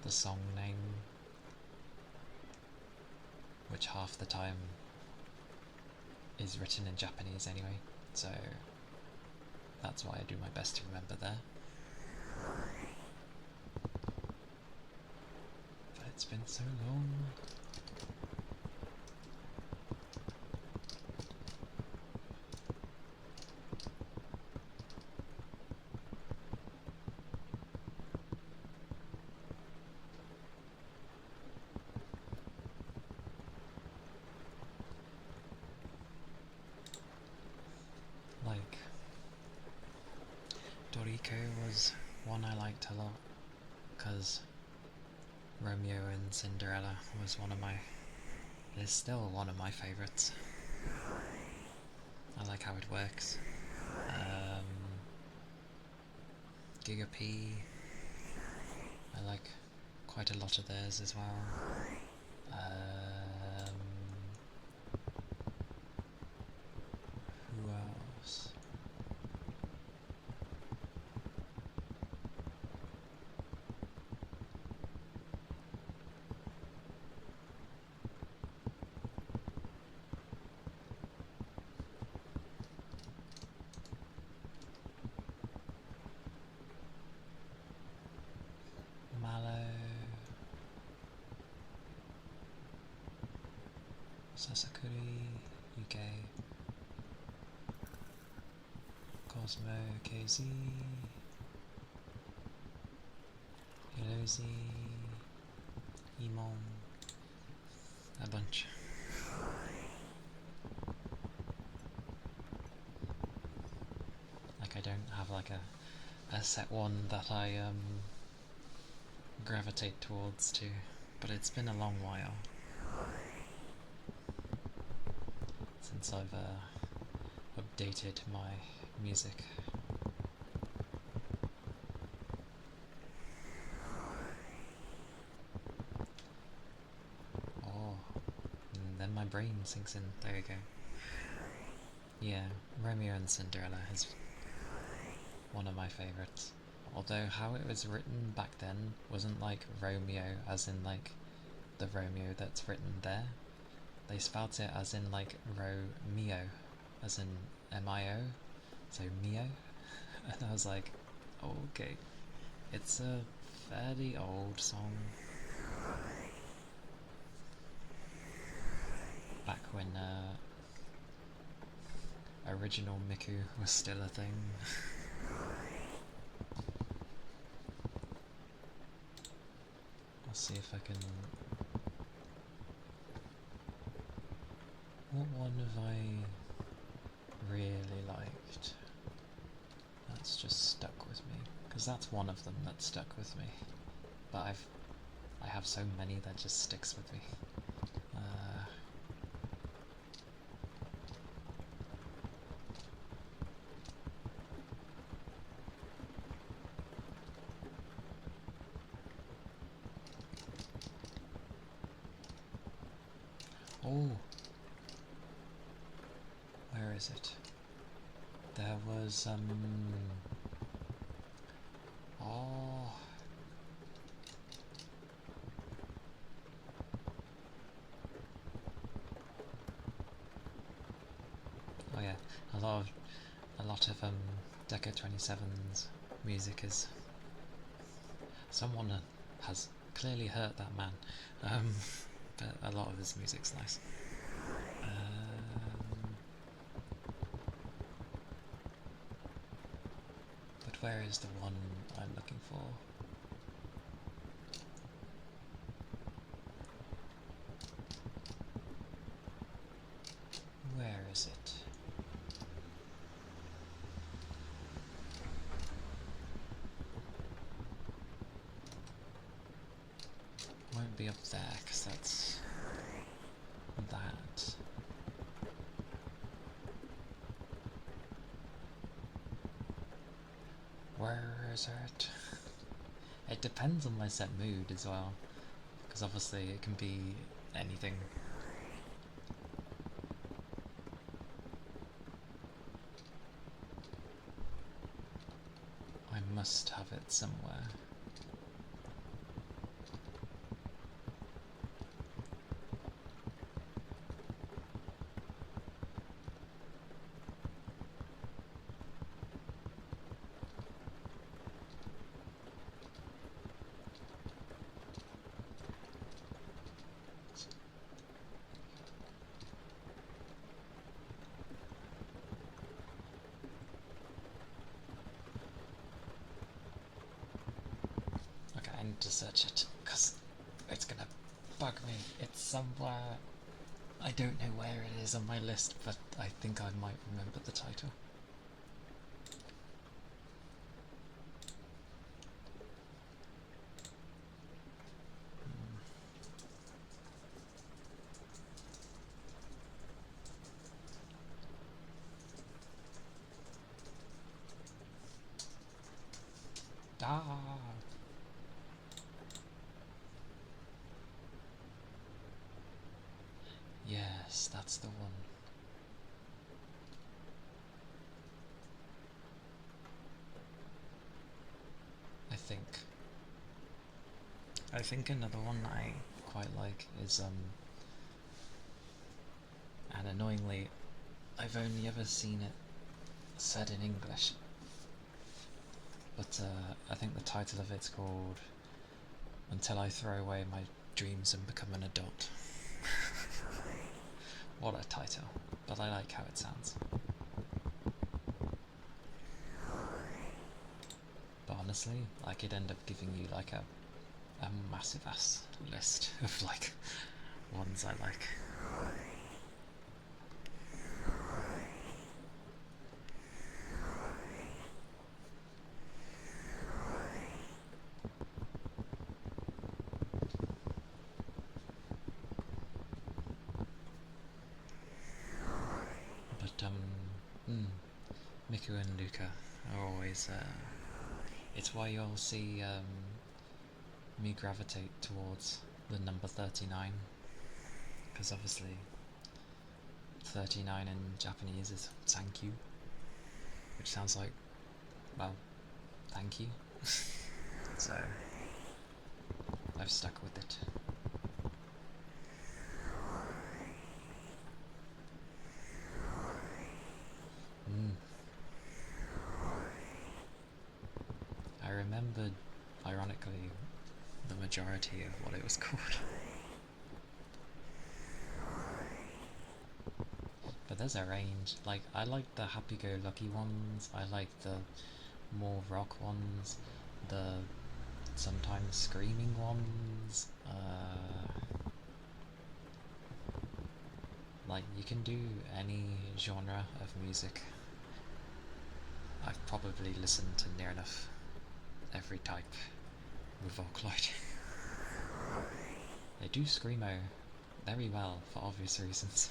the song name, which half the time is written in Japanese anyway, so that's why I do my best to remember there. But it's been so long. Like, Doriko was one I liked a lot, because Romeo and Cinderella was is still one of my favourites. I like how it works. Giga P, I like quite a lot of theirs as well. Who else? Mallow, Sasakuri, UK, Cosmo, KZ, Hilozi, Emon, a bunch. Like I don't have like a set one that I gravitate towards too, but it's been a long while since I've updated my music. Oh, and then my brain sinks in. There you go. Yeah, Romeo and Cinderella is one of my favourites. Although how it was written back then wasn't like Romeo as in like the Romeo that's written there. They spelt it as in like Romeo, as in M-I-O, so Mio. And I was like, Okay. It's a fairly old song. Back when original Miku was still a thing. I'll see if I can... What one have I really liked? That's just stuck with me. Because that's one of them that stuck with me. But I have so many that just sticks with me. Oh! Where is it? There was, oh! Oh yeah, a lot of Deco 27's music is... Someone has clearly hurt that man, but a lot of his music's nice. But where is the one I'm looking for? Where is it? Won't be up there, because that's that. Where is it? It depends on my set mood as well, because obviously it can be anything. I must have it somewhere. I need to search it, because it's gonna bug me. It's somewhere... I don't know where it is on my list, but I think I might remember the title. Ah! Yes, that's the one. I think another one that I quite like is and annoyingly I've only ever seen it said in English, but I think the title of it's called Until I Throw Away My Dreams and Become an Adult. What a title, but I like how it sounds. But honestly, I could end up giving you like a massive ass list of like ones I like. But Miku and Luca are always it's why you'll see me gravitate towards the number 39, because obviously 39 in Japanese is thank you, which sounds like, well, thank you. So I've stuck with it. remembered, ironically, the majority of what it was called. But there's a range. Like, I like the happy-go-lucky ones, I like the more rock ones, the sometimes screaming ones, like, you can do any genre of music. I've probably listened to near enough every type with Vocaloid. They do screamo very well for obvious reasons.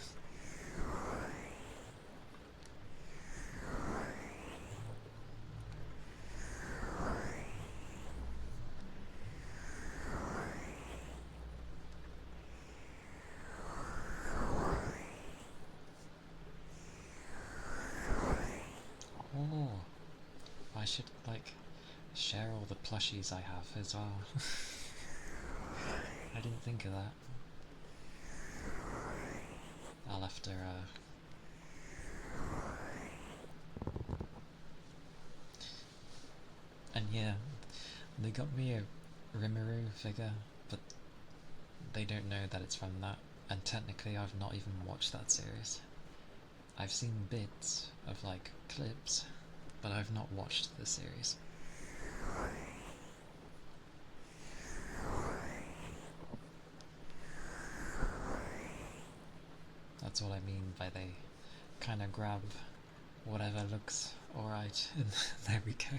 Oh, I should, like, share all the plushies I have as well. I didn't think of that. I'll have to, And yeah, they got me a Rimuru figure, but they don't know that it's from that, and technically I've not even watched that series. I've seen bits of, like, clips, but I've not watched the series. That's what I mean by they kind of grab whatever looks alright, and there we go.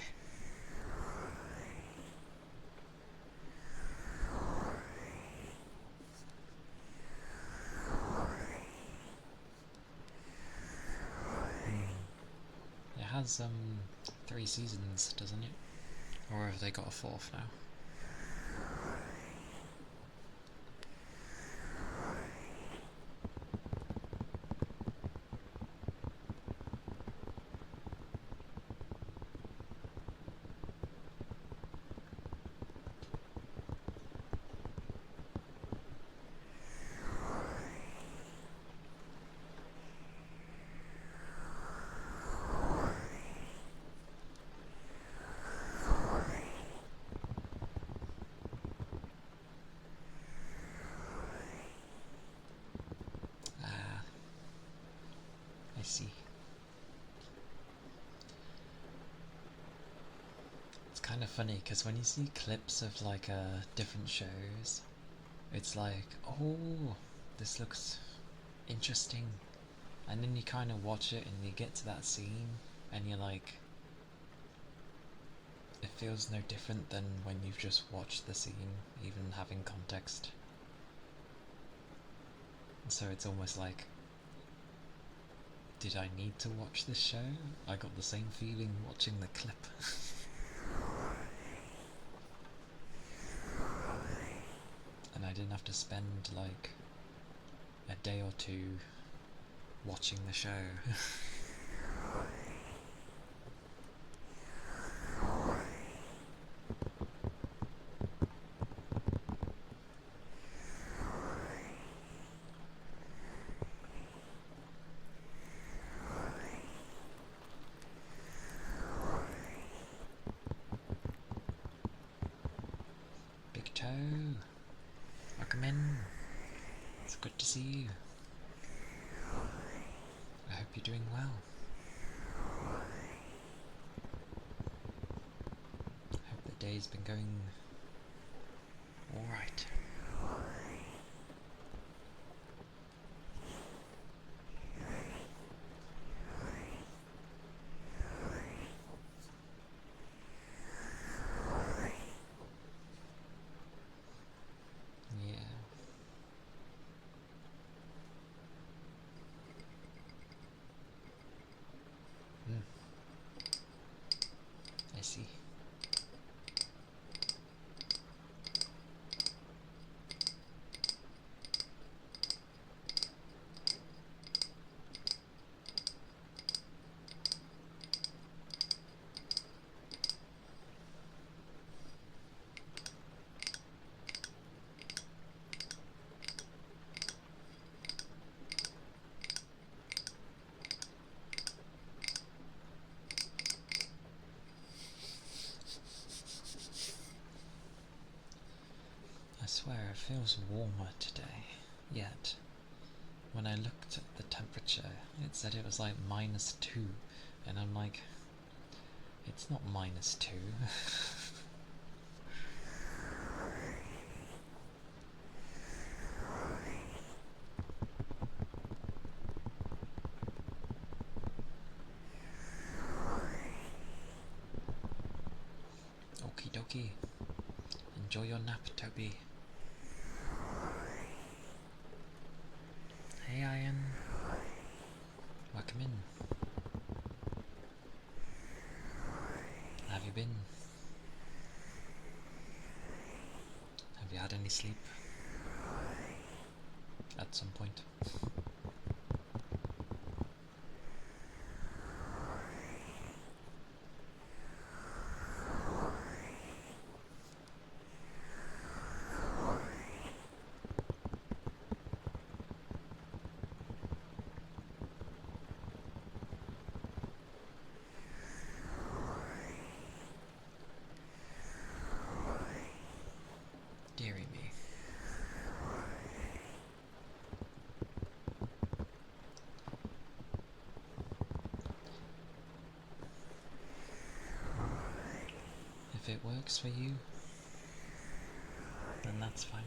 It has 3 seasons, doesn't it? Or have they got a 4th now? Ah, I see. It's kind of funny because when you see clips of, like, different shows, it's like, oh, this looks interesting, and then you kind of watch it and you get to that scene and you're like, it feels no different than when you've just watched the scene, even having context. So it's almost like, did I need to watch this show? I got the same feeling watching the clip. And I didn't have to spend, like, a day or two watching the show. Big Toe, welcome in. It's good to see you. I hope you're doing well. I hope the day's been going alright. Yeah. I see. feels warmer today, yet when I looked at the temperature, it said it was like -2, and I'm like, it's not -2. Okie dokie. Enjoy your nap, Toby. Hey, Ian. Welcome in. How have you been? Have you had any sleep? At some point? Deary me. If it works for you, then that's fine.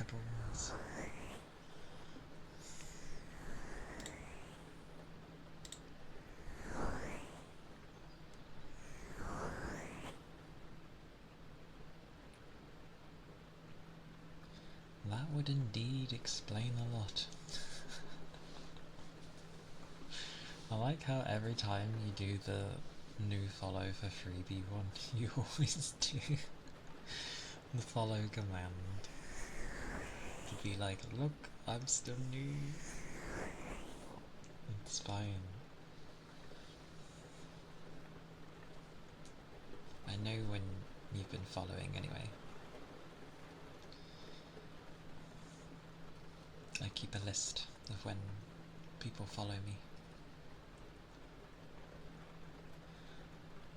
pebbles. That would indeed explain a lot. I like how every time you do the new follow for freebie one, you always do the follow command to be like, look, I'm still new. It's fine. I know when you've been following anyway. I keep a list of when people follow me,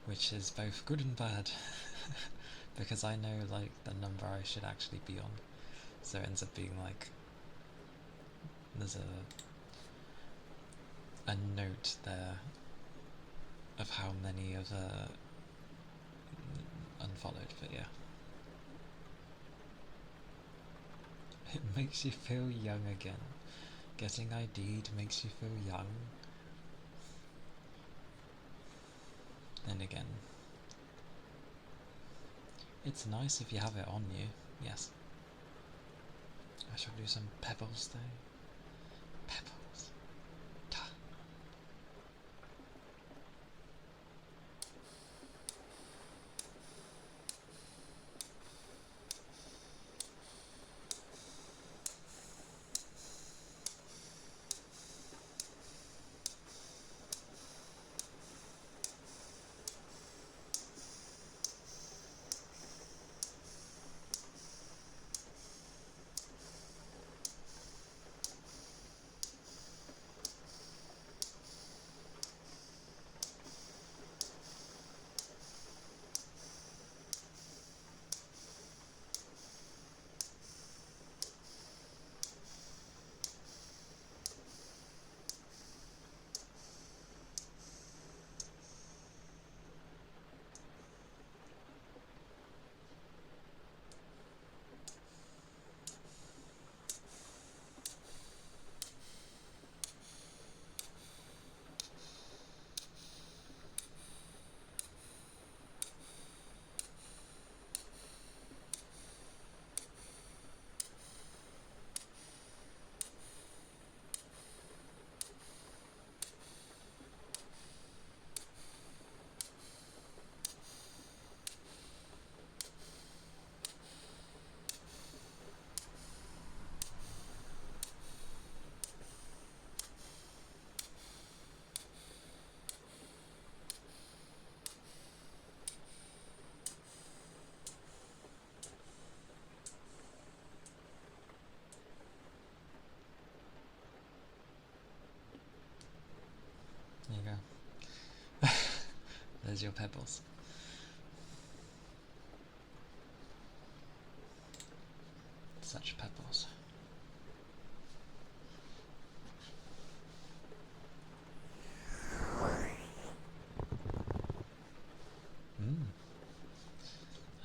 which is both good and bad because I know like the number I should actually be on, so it ends up being like there's a note there of how many have unfollowed, but yeah. It makes you feel young again. Getting ID'd makes you feel young. Then again, it's nice if you have it on you, yes. I shall do some pebbles though. Pebbles. Ta. There you go. There's your pebbles. Such pebbles.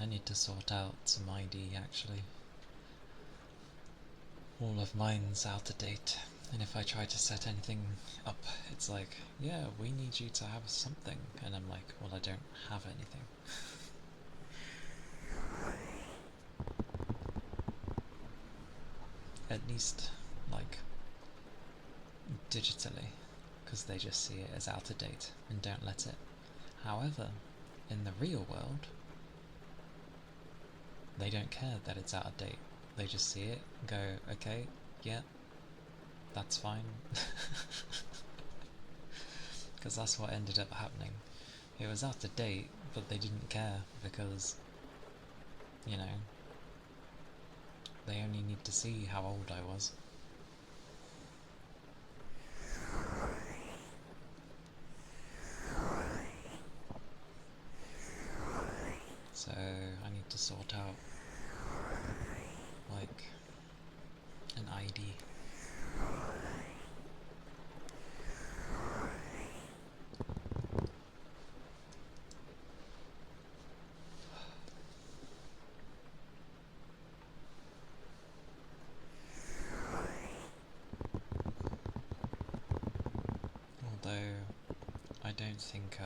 I need to sort out some ID actually. All of mine's out of date, and if I try to set anything up, it's like, yeah, we need you to have something, and I'm like, well, I don't have anything. At least, like, digitally, because they just see it as out of date and don't let it. However, in the real world, they don't care that it's out of date. They just see it, go, okay, yeah, that's fine. Because that's what ended up happening. It was out of date, but they didn't care because, you know, they only need to see how old I was. So I need to sort out, like, an ID. don't think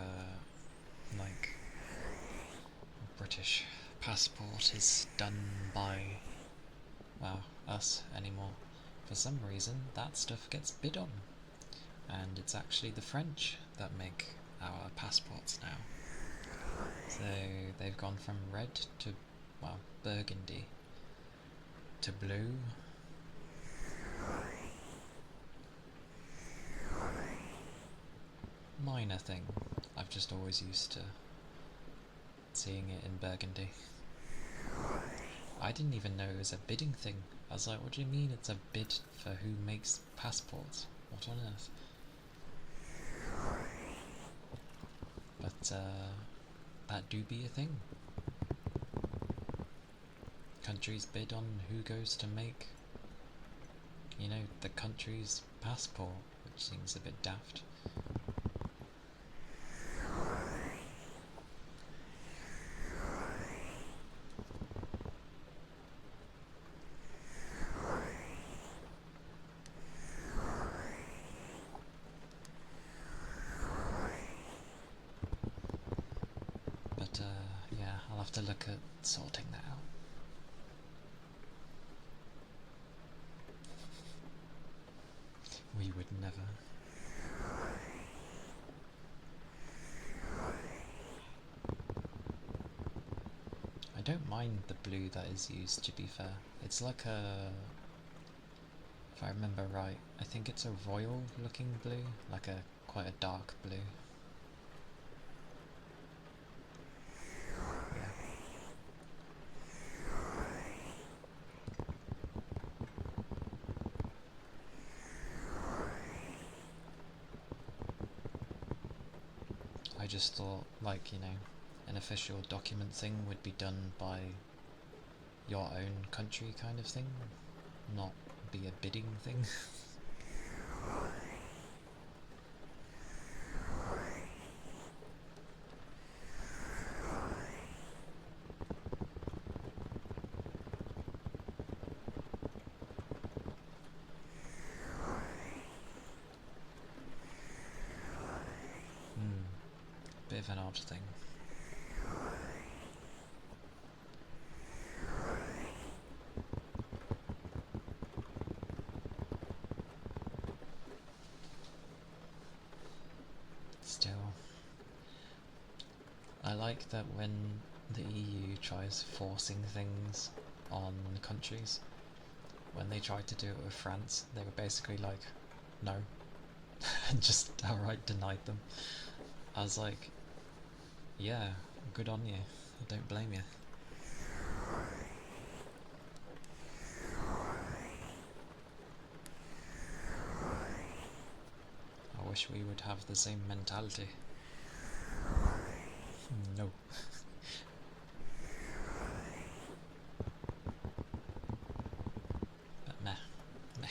like British passport is done by, well, us anymore. For some reason that stuff gets bid on, and it's actually the French that make our passports now. So they've gone from red to, well, burgundy to blue. Minor thing. I've just always used to seeing it in burgundy. I didn't even know it was a bidding thing. I was like, what do you mean it's a bid for who makes passports? What on earth? But that do be a thing. Countries bid on who goes to make, you know, the country's passport, which seems a bit daft. But yeah, I'll have to look at sorting that out. We would never. I don't mind the blue that is used, to be fair. It's like a, if I remember right, I think it's a royal looking blue, like a quite a dark blue. Yeah. I just thought, like, you know, an official document thing would be done by your own country kind of thing, not be a bidding thing. Bit of an odd thing. Still, I like that when the EU tries forcing things on countries, when they tried to do it with France, they were basically like, no, and just outright denied them. I was like, yeah, good on you, I don't blame you. I wish we would have the same mentality. No. But meh, meh.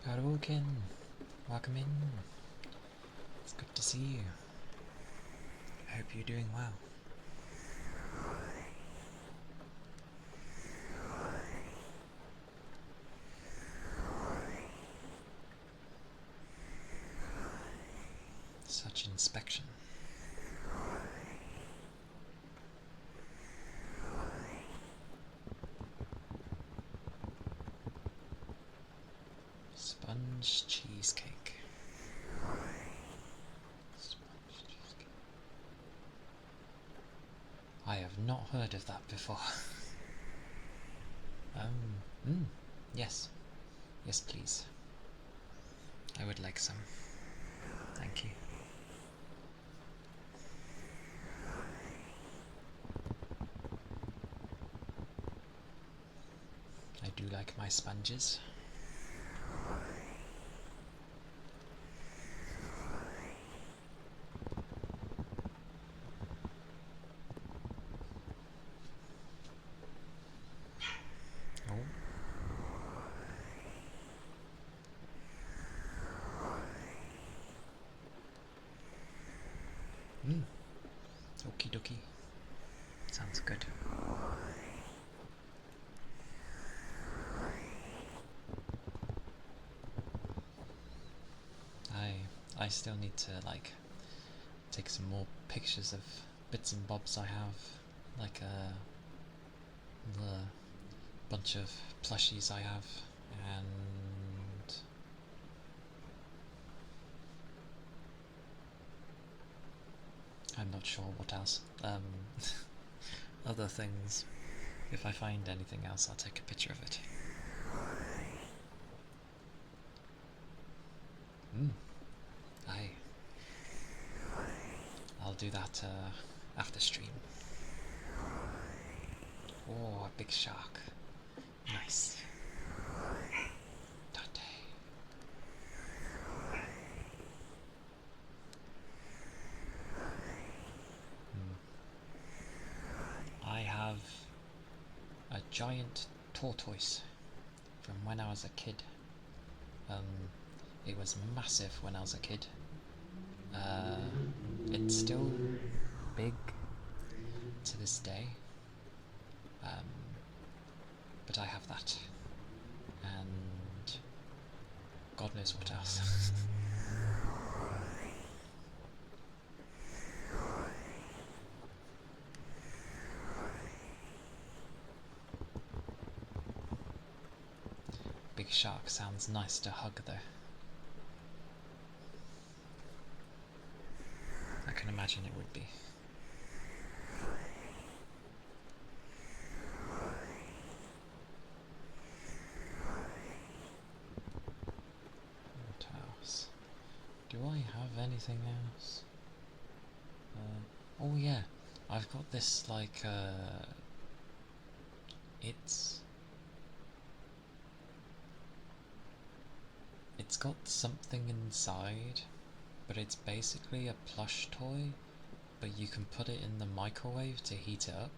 Haruken, welcome in. It's good to see you. I hope you're doing well. Such inspection. Sponge cheesecake. Sponge cheesecake. have not heard of that before. Yes. Yes, please. I would like some. Thank you. I do like my sponges. Oh. Okie dokie. Sounds good. I still need to like take some more pictures of bits and bobs I have, like the bunch of plushies I have, and I'm not sure what else. Other things. If I find anything else, I'll take a picture of it. Aye. I'll do that after stream. Oh, a big shark. Nice. Dante. I have a giant tortoise from when I was a kid. It was massive when I was a kid. It's still big to this day, but I have that, and God knows what else. Big shark sounds nice to hug though. I can imagine it would be. What else? Do I have anything else? Oh yeah, I've got this like it's got something inside, but it's basically a plush toy, but you can put it in the microwave to heat it up.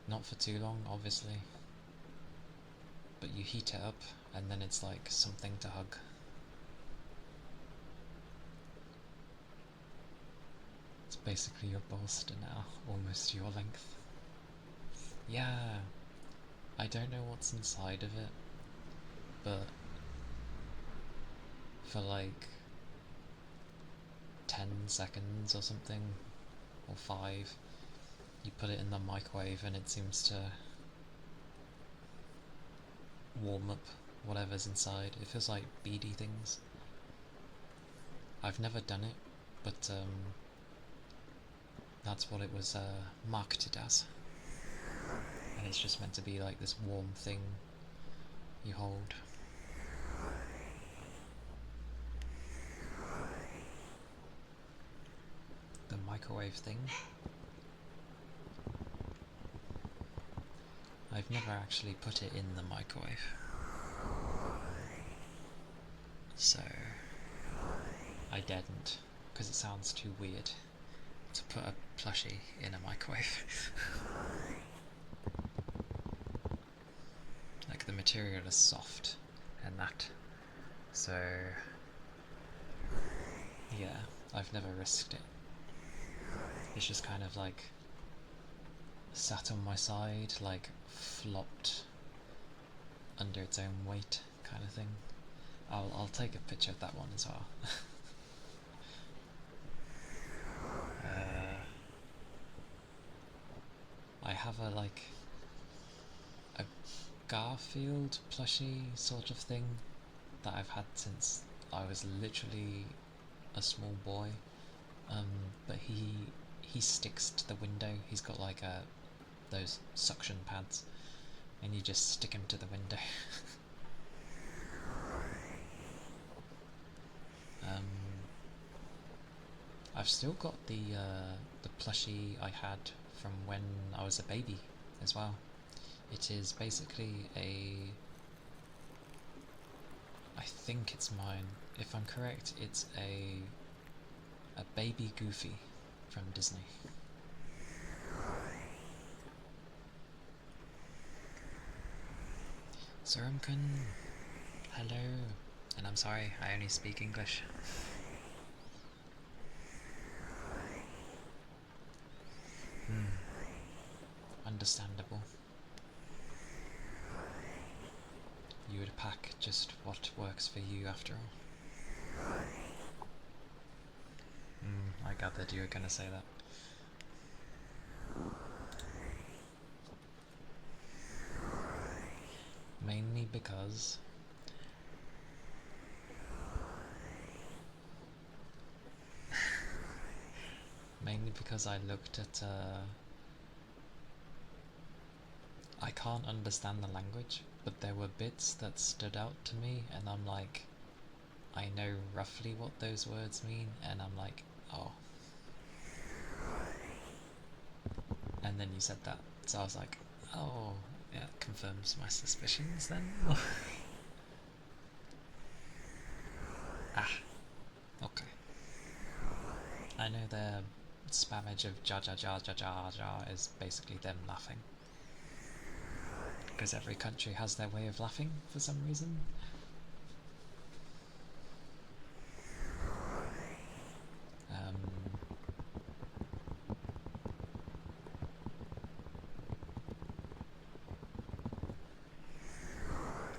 Not for too long, obviously, but you heat it up and then it's like something to hug. It's basically your bolster now, almost your length. Yeah, I don't know what's inside of it, but for like 10 seconds or something, or 5, you put it in the microwave and it seems to warm up whatever's inside. It feels like beady things. I've never done it, but that's what it was marketed as. And it's just meant to be like this warm thing you hold. The microwave thing. I've never actually put it in the microwave. So I daren't, because it sounds too weird to put a plushie in a microwave. Like the material is soft and that. So yeah, I've never risked it. It's just kind of like sat on my side, like flopped under its own weight kind of thing. I'll take a picture of that one as well. I have a like a Garfield plushie sort of thing that I've had since I was literally a small boy, but he sticks to the window. He's got like those suction pads, and you just stick him to the window. I've still got the plushie I had from when I was a baby as well. It is basically I think it's mine. If I'm correct, it's a baby Goofy from Disney. Surumkun, hello, and I'm sorry, I only speak English. Understandable. You would pack just what works for you after all. I gathered you were going to say that. Mainly because I looked at I can't understand the language, but there were bits that stood out to me, and I'm like, I know roughly what those words mean, and I'm like, oh. And then you said that, so I was like, oh, yeah, it confirms my suspicions then. Ah, okay. I know the spammage of ja ja ja ja ja ja is basically them laughing. Because every country has their way of laughing for some reason.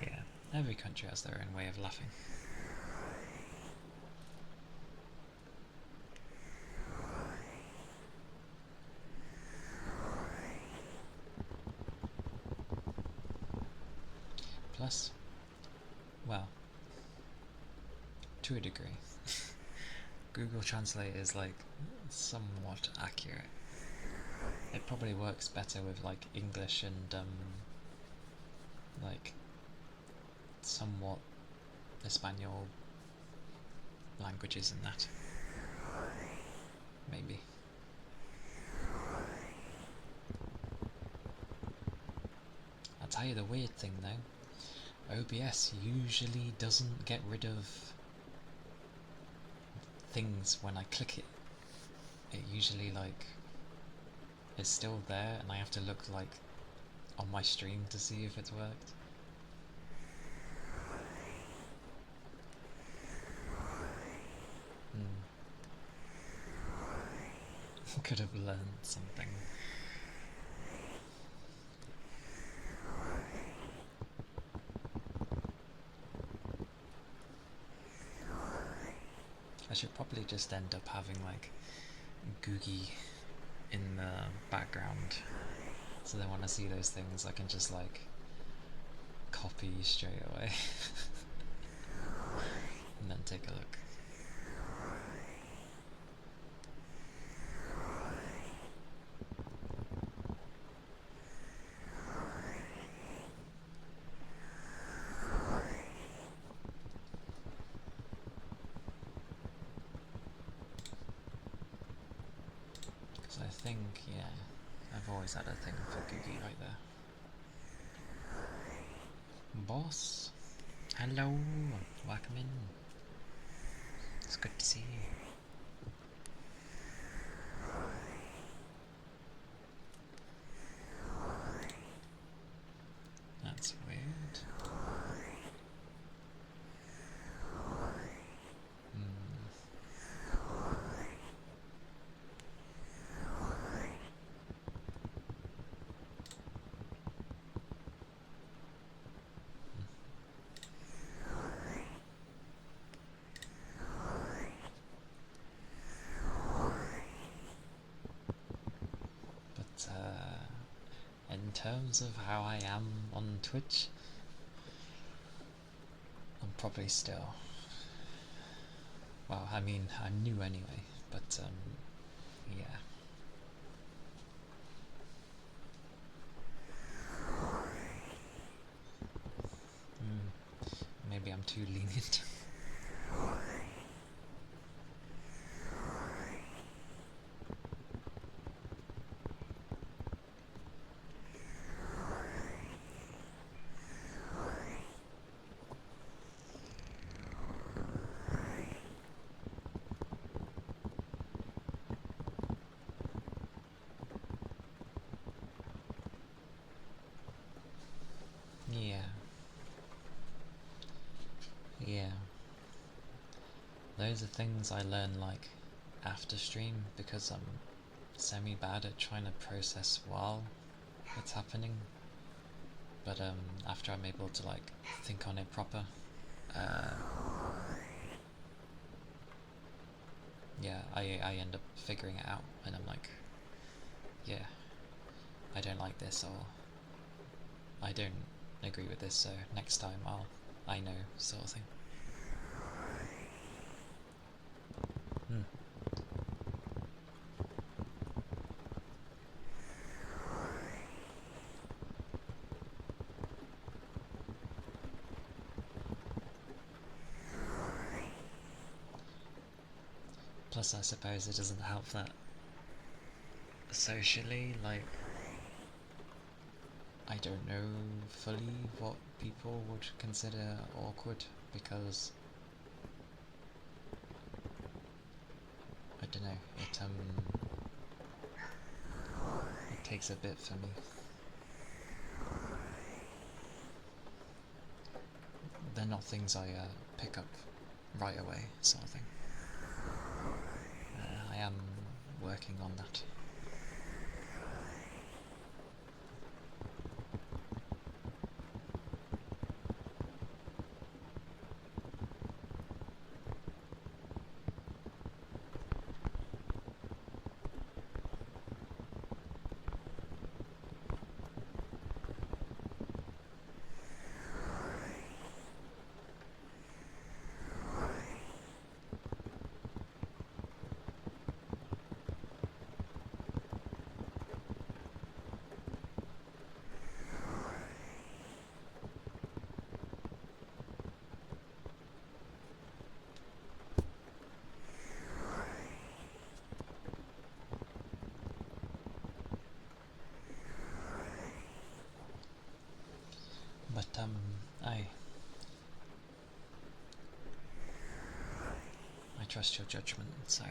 Yeah, every country has their own way of laughing. Plus, well, to a degree, Google Translate is like somewhat accurate. It probably works better with like English and like somewhat Espanol languages and that. Maybe. I'll tell you the weird thing though, OBS usually doesn't get rid of things when I click it. It usually like is still there, and I have to look like on my stream to see if it's worked. Could have learned something. I should probably just end up having like Googie in the background, so then when I see those things I can just like copy straight away and then take a look. Because I think, yeah, I've always had a thing for Googie right there. Boss, hello, welcome in. It's good to see you. That's weird. But in terms of how I am on Twitch, I'm probably still, well, I mean, I'm new anyway, but yeah. too lenient. Yeah. Yeah. Those are things I learn like after stream because I'm semi bad at trying to process while it's happening. But after I'm able to like think on it proper, uh, yeah, I end up figuring it out, and I'm like, yeah, I don't like this, or I don't agree with this, so next time I know, sort of thing. Hmm. Plus, I suppose it doesn't help that socially, like, I don't know fully what people would consider awkward because I don't know, it takes a bit for me. They're not things I pick up right away, sort of thing. I am working on that. But I trust your judgment, so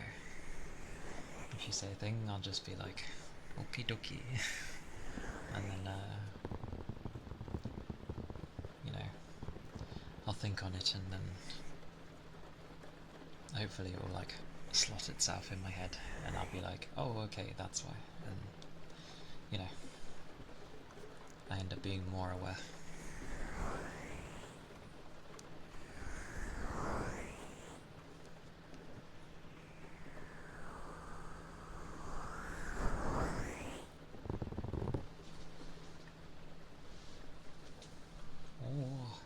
if you say a thing, I'll just be like, okie dokie, and then you know, I'll think on it, and then hopefully it will like slot itself in my head, and I'll be like, oh, okay, that's why, and you know, I end up being more aware. Oh.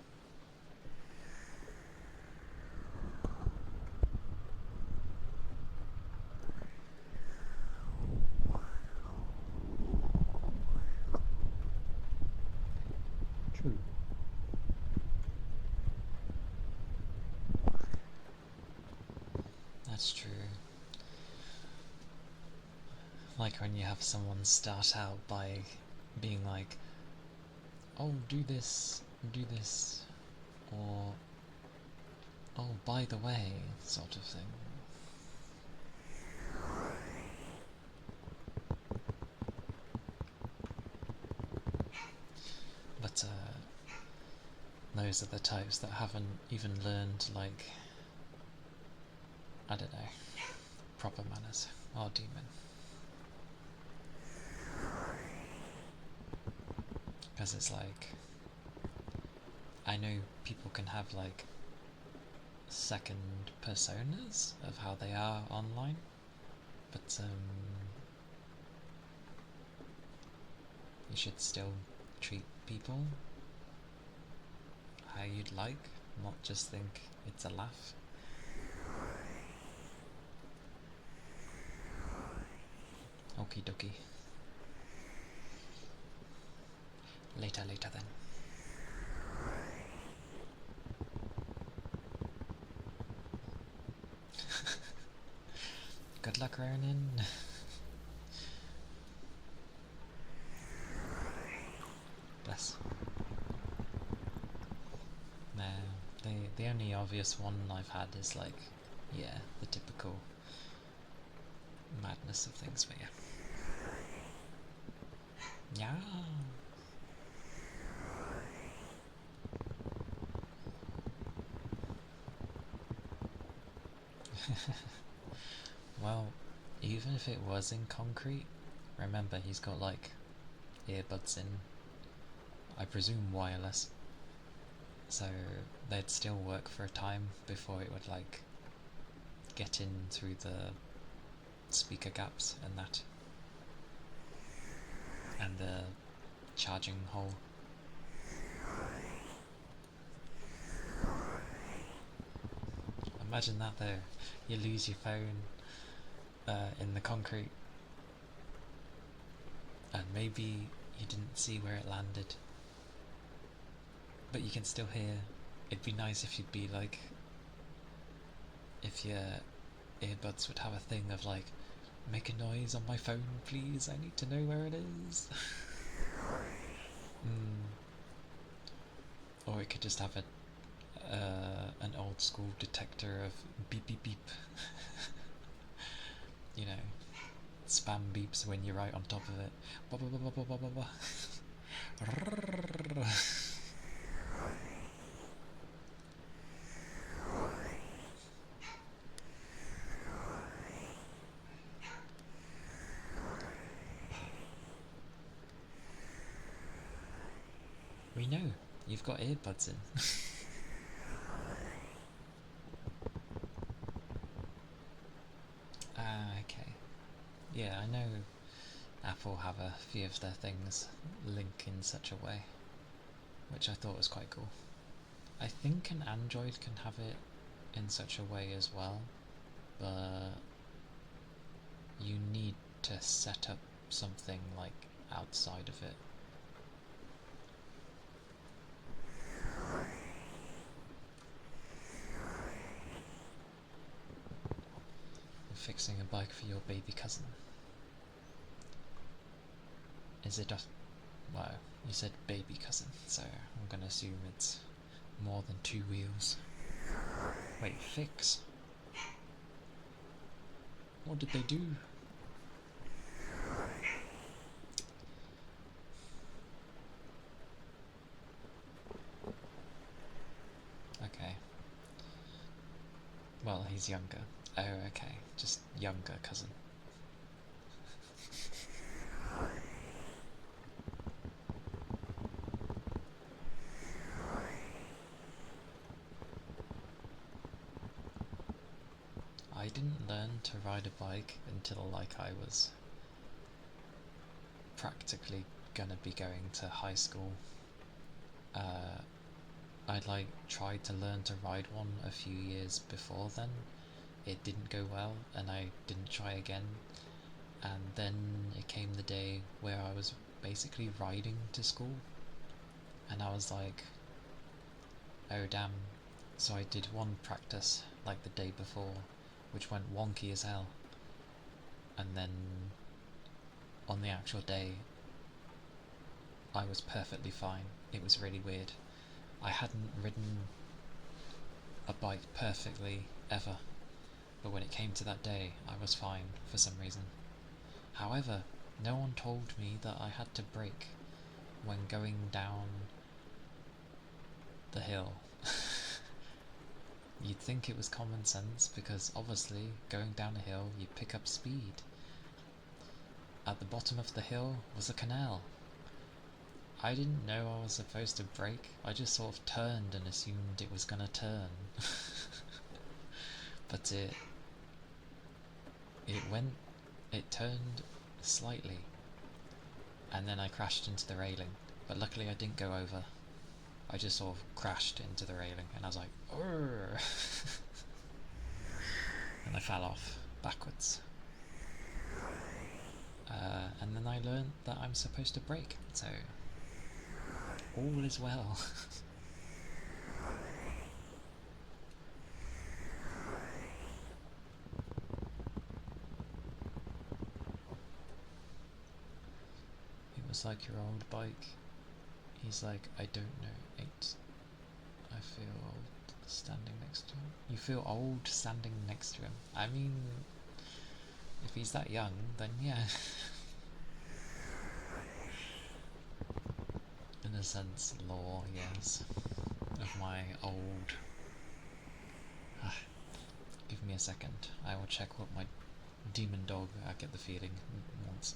True. That's true. Like when you have someone start out by being like, oh, do this, or oh, by the way, sort of thing. But those are the types that haven't even learned, like, I don't know, proper manners, or demon. Because it's like, I know people can have like second personas of how they are online, but you should still treat people how you'd like, not just think it's a laugh. Okie dokie. Later then. Good luck, Ronan. Bless. No, the only obvious one I've had is like, yeah, the typical madness of things, but yeah. Yeah. Well, even if it was in concrete, remember he's got like earbuds in, I presume wireless, so they'd still work for a time before it would like get in through the speaker gaps and that, and the charging hole. Imagine that though, you lose your phone in the concrete, and maybe you didn't see where it landed, but you can still hear. It'd be nice if you'd be like, if your earbuds would have a thing of like, make a noise on my phone please, I need to know where it is. Or it could just have an old school detector of beep beep beep. You know, spam beeps when you're right on top of it. Ba ba ba ba ba ba ba ba. We know, you've got earbuds in. Ah, okay. Yeah, I know Apple have a few of their things link in such a way, which I thought was quite cool. I think an Android can have it in such a way as well, but you need to set up something like outside of it. You're fixing a bike for your baby cousin. Is it a... well, you said baby cousin, so I'm gonna assume it's more than 2 wheels. Wait, fix? What did they do? Okay. Well, he's younger. Oh, okay. Just younger cousin. I didn't learn to ride a bike until like I was practically gonna be going to high school. I'd like tried to learn to ride one a few years before then. It didn't go well and I didn't try again, and then it came the day where I was basically riding to school and I was like, oh damn. So I did one practice like the day before, which went wonky as hell, and then on the actual day I was perfectly fine. It was really weird. I hadn't ridden a bike perfectly ever, but when it came to that day I was fine for some reason. However, no one told me that I had to brake when going down the hill. You'd think it was common sense, because obviously going down a hill you pick up speed. At the bottom of the hill was a canal. I didn't know I was supposed to brake, I just sort of turned and assumed it was gonna turn. But it turned slightly, and then I crashed into the railing, but luckily I didn't go over. I just sort of crashed into the railing and I was like, "Urgh." And I fell off backwards. And then I learned that I'm supposed to brake, so all is well. feels like your old bike. He's like, I don't know, 8. I feel old standing next to him. You feel old standing next to him. I mean, if he's that young, then yeah. In a sense, lore, yes. Of my old... Give me a second. I will check what my demon dog, I get the feeling, wants.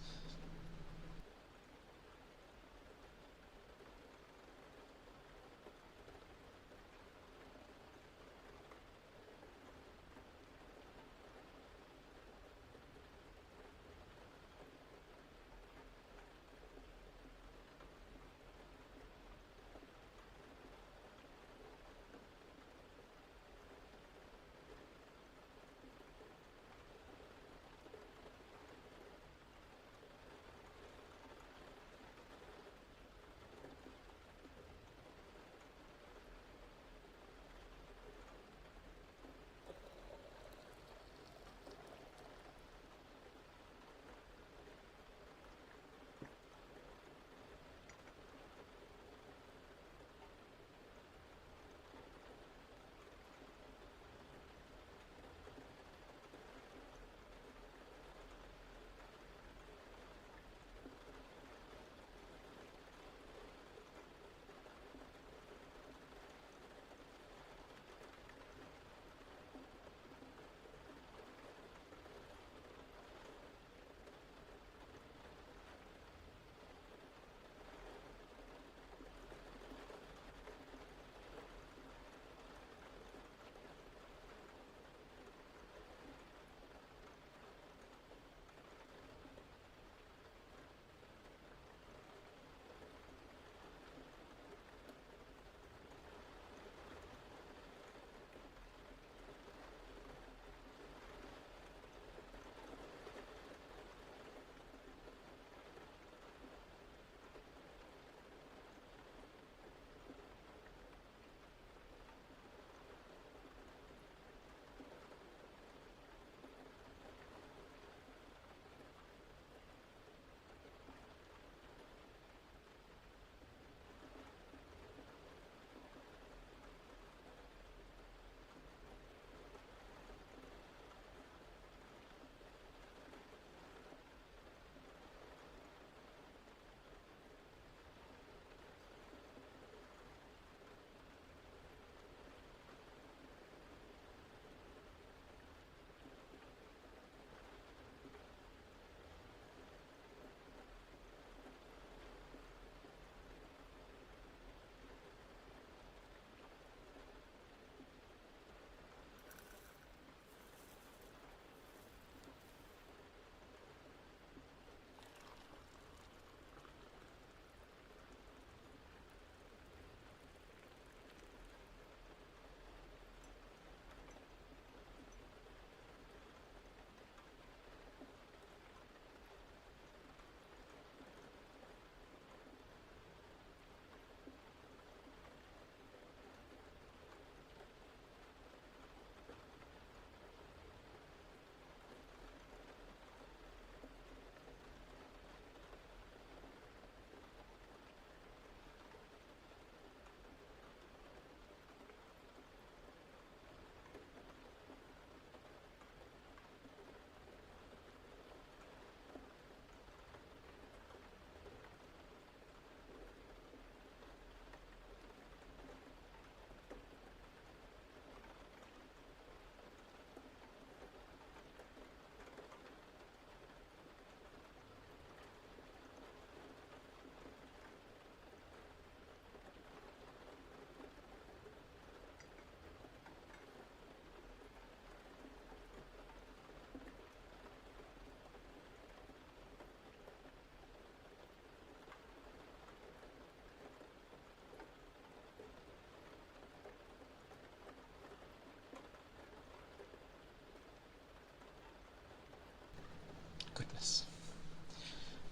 Goodness.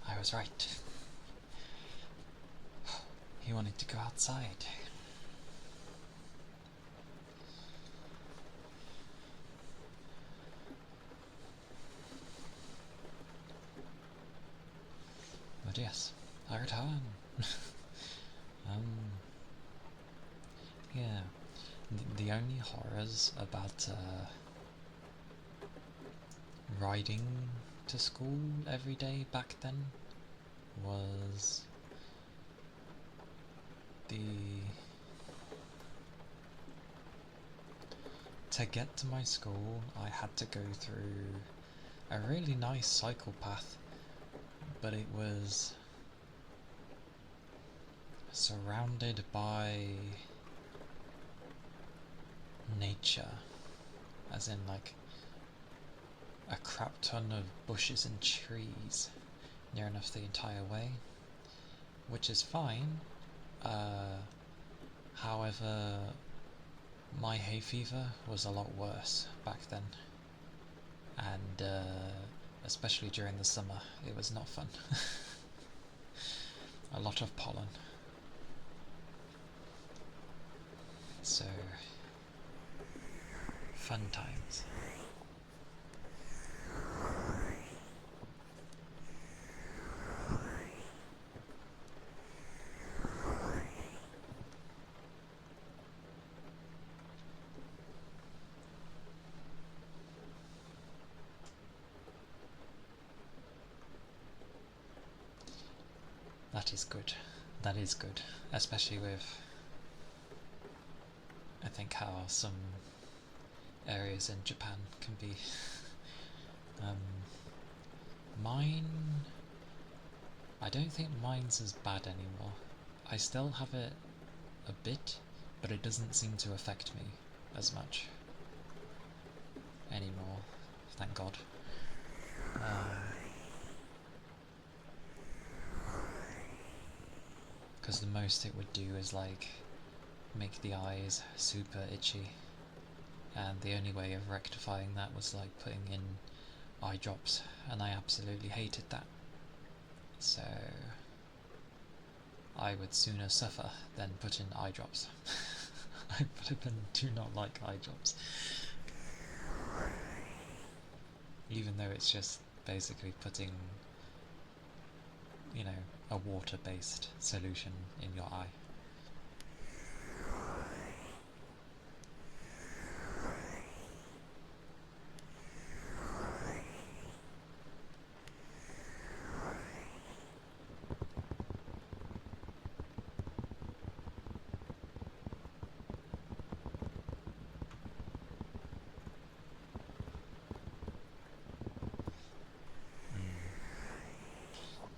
I was right. He wanted to go outside. But yes, I return. Yeah. The only horrors about riding to school every day back then was the to get to my school I had to go through a really nice cycle path, but it was surrounded by nature, as in like a crap ton of bushes and trees near enough the entire way, which is fine. However, my hay fever was a lot worse back then, and especially during the summer, it was not fun. A lot of pollen. So, fun times. That is good. That is good. Especially with, I think, how some areas in Japan can be. Mine, I don't think mine's as bad anymore. I still have it a bit, but it doesn't seem to affect me as much anymore, thank God. Because the most it would do is like make the eyes super itchy, and the only way of rectifying that was like putting in eye drops, and I absolutely hated that. So I would sooner suffer than put in eye drops. I do not like eye drops, even though it's just basically putting, you know, a water-based solution in your eye.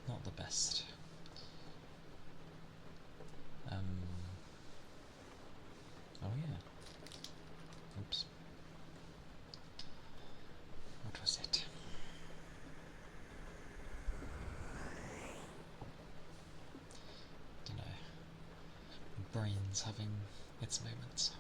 Not the best. Oh yeah. Oops. What was it? Dunno. Brain's having its moments.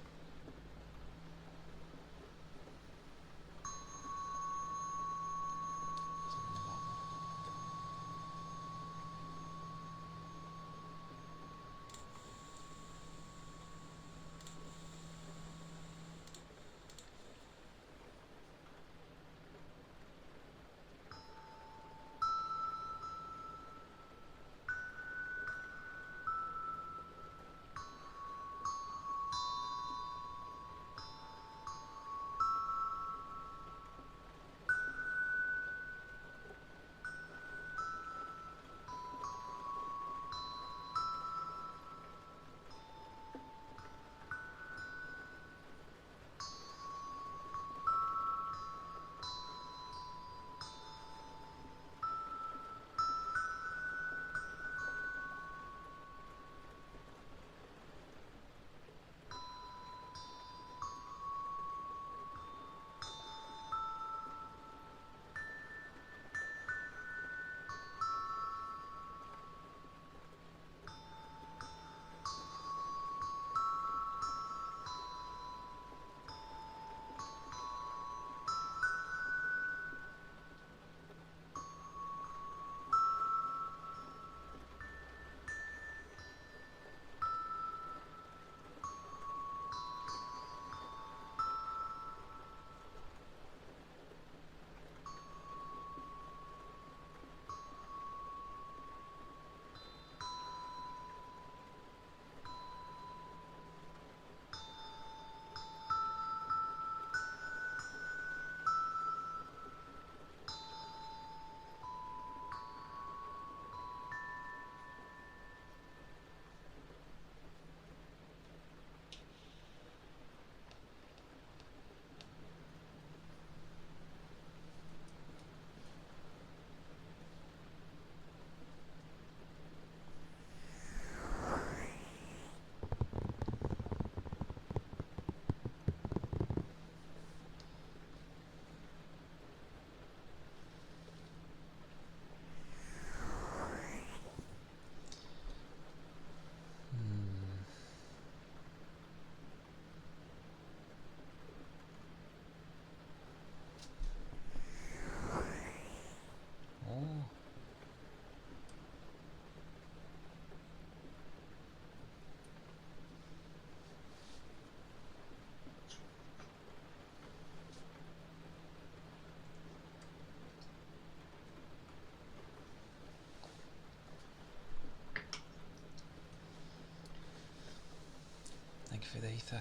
thank you for the ether.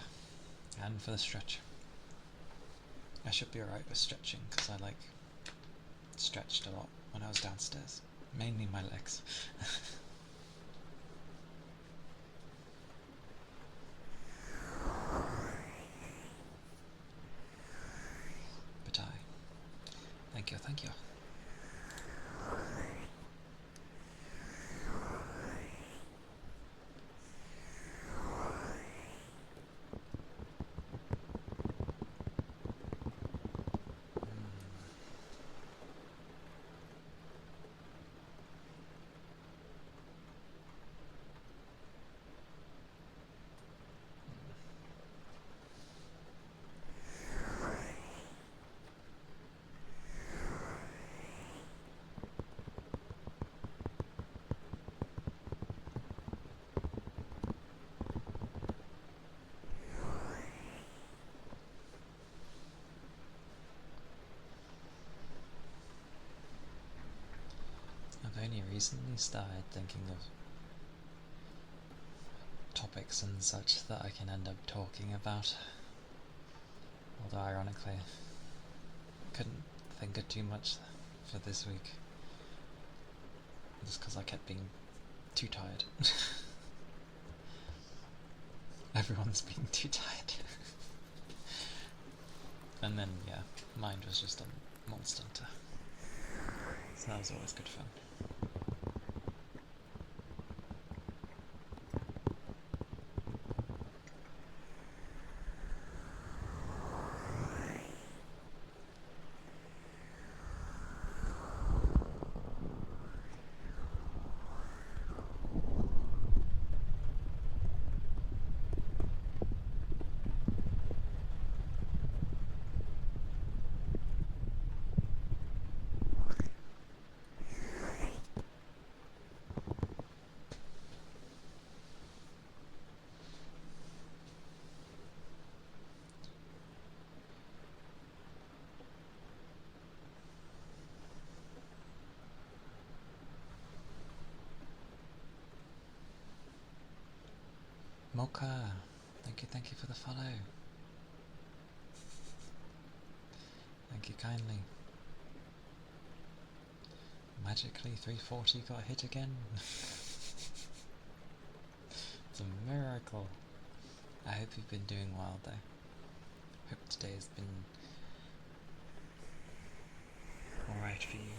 And for the stretch. I should be alright with stretching, because I stretched a lot when I was downstairs. Mainly my legs. But thank you, thank you. I've only recently started thinking of topics and such that I can end up talking about. Although ironically, I couldn't think of too much for this week. Just because I kept being too tired. Everyone's being too tired. And then, yeah, mind was just on Monster Hunter. So that was always good fun. Mocha, thank you for the follow. Thank you kindly. Magically 340 got hit again. It's a miracle. I hope you've been doing well though. Hope today has been alright for you.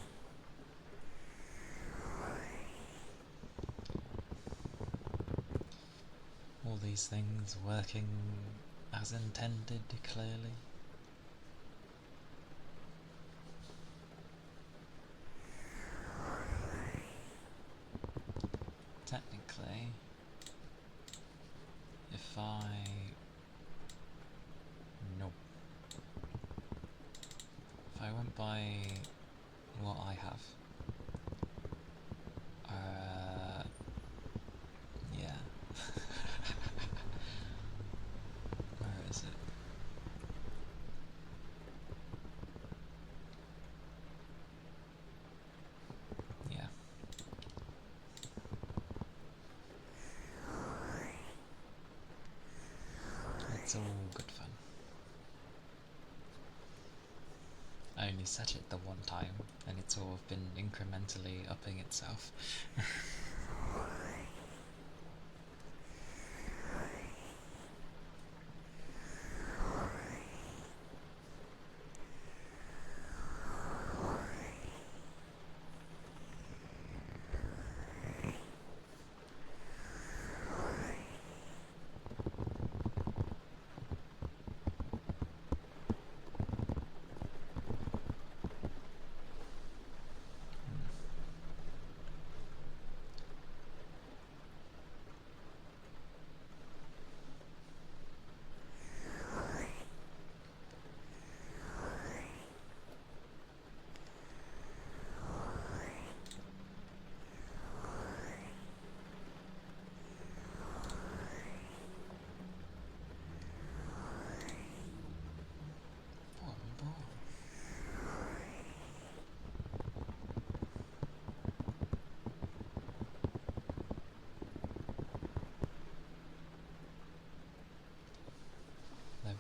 All these things working as intended, clearly. Technically, if I went by what I have, yeah. Where is it? Yeah. It's all good fun. I only set it the one time, and it's all been incrementally upping itself.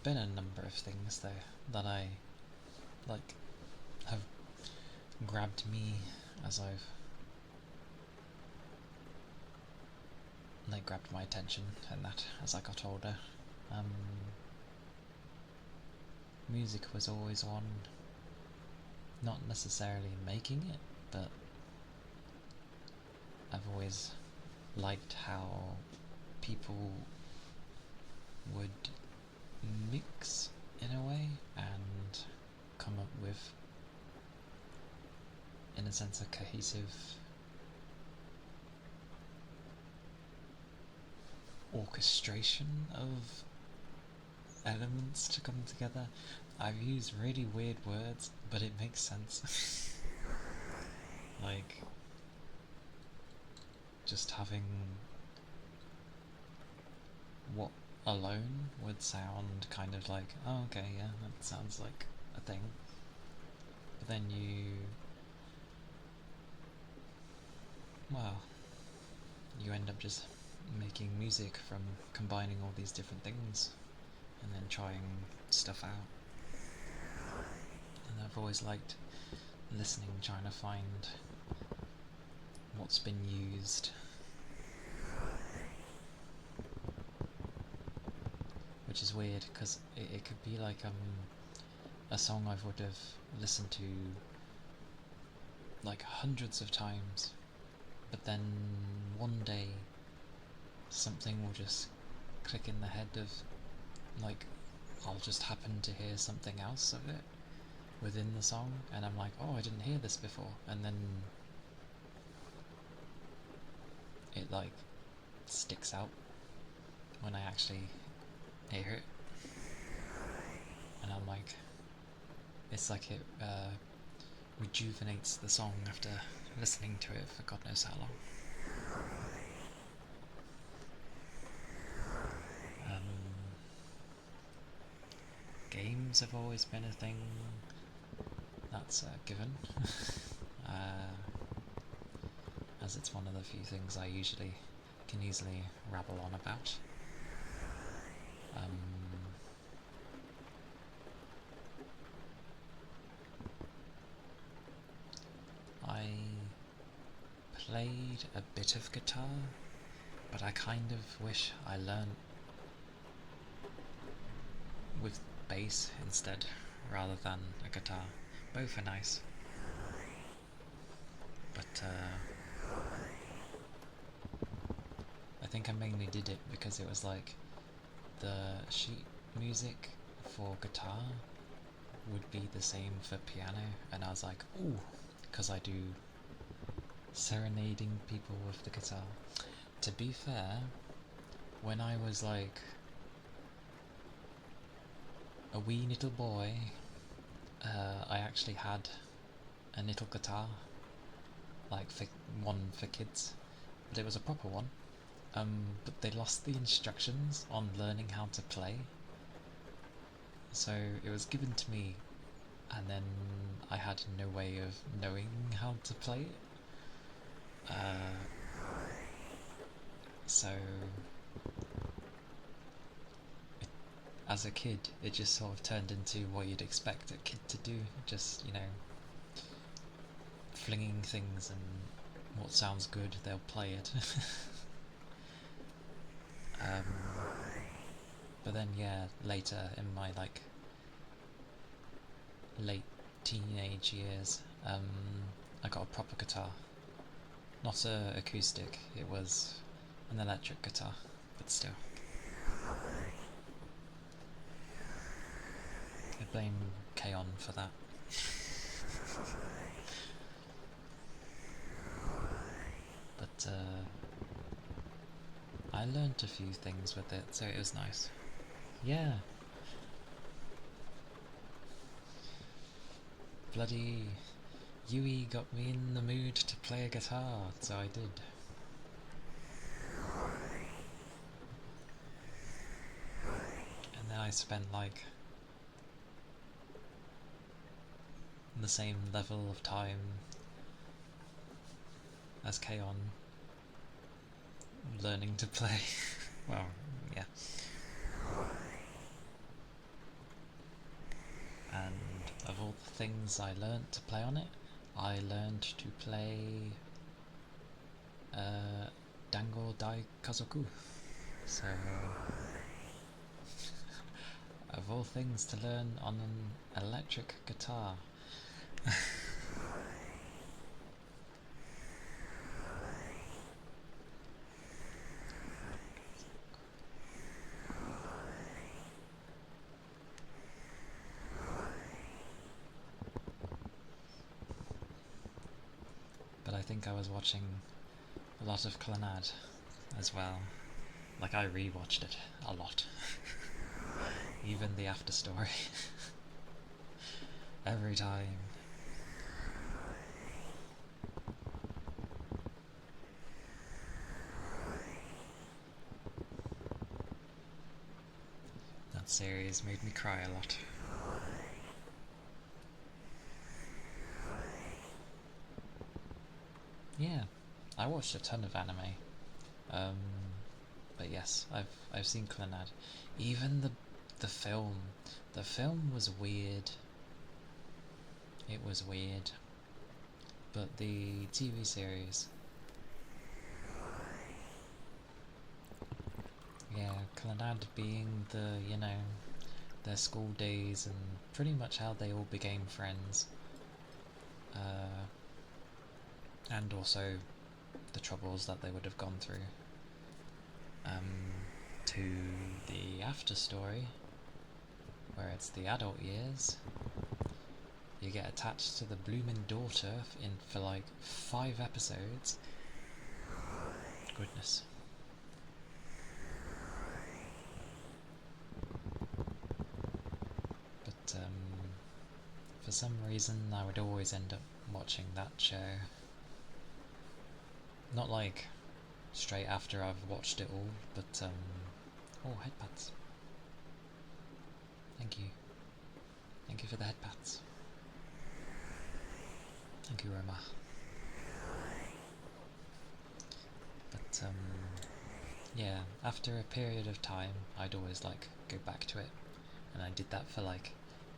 been a number of things though that I like have grabbed me as I've grabbed my attention and that as I got older. Music was always one, not necessarily making it, but I've always liked how people would mix in a way and come up with, in a sense, a cohesive orchestration of elements to come together. I've used really weird words, but it makes sense. Like, just having what alone would sound kind of like, oh okay, yeah, that sounds like a thing. But then you end up just making music from combining all these different things and then trying stuff out. And I've always liked listening, trying to find what's been used. Which is weird, because it could be like a song I would have listened to like hundreds of times, but then one day something will just click in the head of, like, I'll just happen to hear something else of it within the song, and I'm like, oh, I didn't hear this before, and then it like sticks out when I actually hear it, and I'm like, it's like it rejuvenates the song after listening to it for God knows how long. Games have always been a thing. That's a given. As it's one of the few things I usually can easily rabble on about. I played a bit of guitar, but I kind of wish I learned with bass instead, rather than a guitar. Both are nice, but I think I mainly did it because it was like the sheet music for guitar would be the same for piano, and I was like, ooh, because I do serenading people with the guitar. To be fair, when I was like a wee little boy, I actually had a little guitar, like one for kids, but it was a proper one. But they lost the instructions on learning how to play, so it was given to me, and then I had no way of knowing how to play it. So as a kid, it just sort of turned into what you'd expect a kid to do, just, flinging things, and what sounds good, they'll play it. But then, yeah, later in my, late teenage years, I got a proper guitar. Not a acoustic, it was an electric guitar, but still. I blame Kaon for that. But I learnt a few things with it, so it was nice. Yeah. Bloody Yui got me in the mood to play a guitar, so I did. And then I spent the same level of time as Kaon learning to play. Well, yeah. things I learned to play on it. I learned to play Dango Dai Kazoku. So, of all things to learn on an electric guitar. But I think I was watching a lot of Clannad as well. Like, I rewatched it a lot. Even the after story. Every time. That series made me cry a lot. Yeah, I watched a ton of anime. Um, but yes, I've seen Clannad. Even the film. The film was weird. It was weird. But the TV series, yeah, Clannad being their school days and pretty much how they all became friends. And also the troubles that they would have gone through. To the after story, where it's the adult years, you get attached to the blooming daughter for like 5 episodes. Goodness. But for some reason I would always end up watching that show. Not like straight after I've watched it all, but oh, headpads. Thank you. Thank you for the headpads. Thank you, Roma. But yeah, after a period of time, I'd always like go back to it, and I did that for like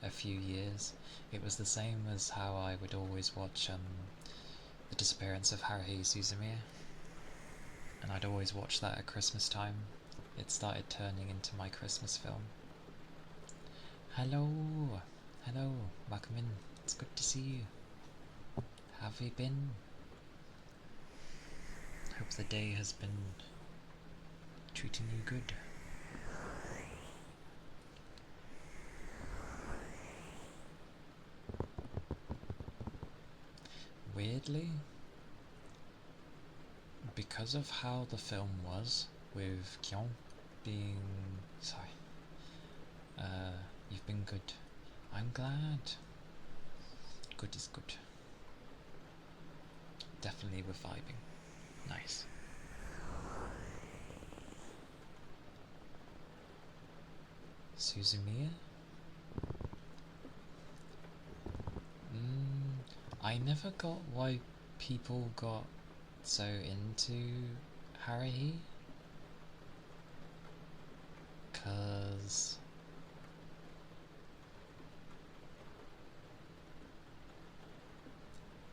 a few years. It was the same as how I would always watch The Disappearance of Haruhi Suzumiya, and I'd always watch that at Christmas time. It started turning into my Christmas film. Hello! Hello, welcome in. It's good to see you. How have you been? Hope the day has been treating you good. Weirdly, because of how the film was, with Kyon being... sorry. You've been good. I'm glad. Good is good. Definitely we're vibing. Nice. Suzumiya? I never got why people got so into Haruhi. 'Cause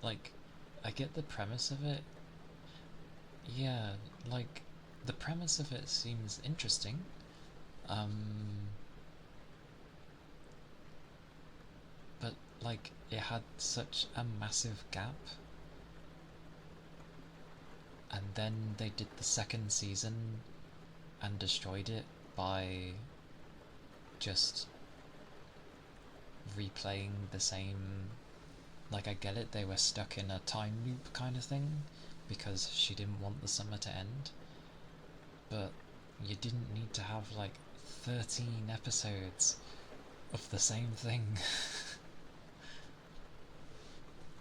like, I get the premise of it. Yeah, like, the premise of it seems interesting. But, like, it had such a massive gap. And then they did the second season and destroyed it by just replaying the same... Like, I get it, they were stuck in a time loop kind of thing, because she didn't want the summer to end, but you didn't need to have like 13 episodes of the same thing.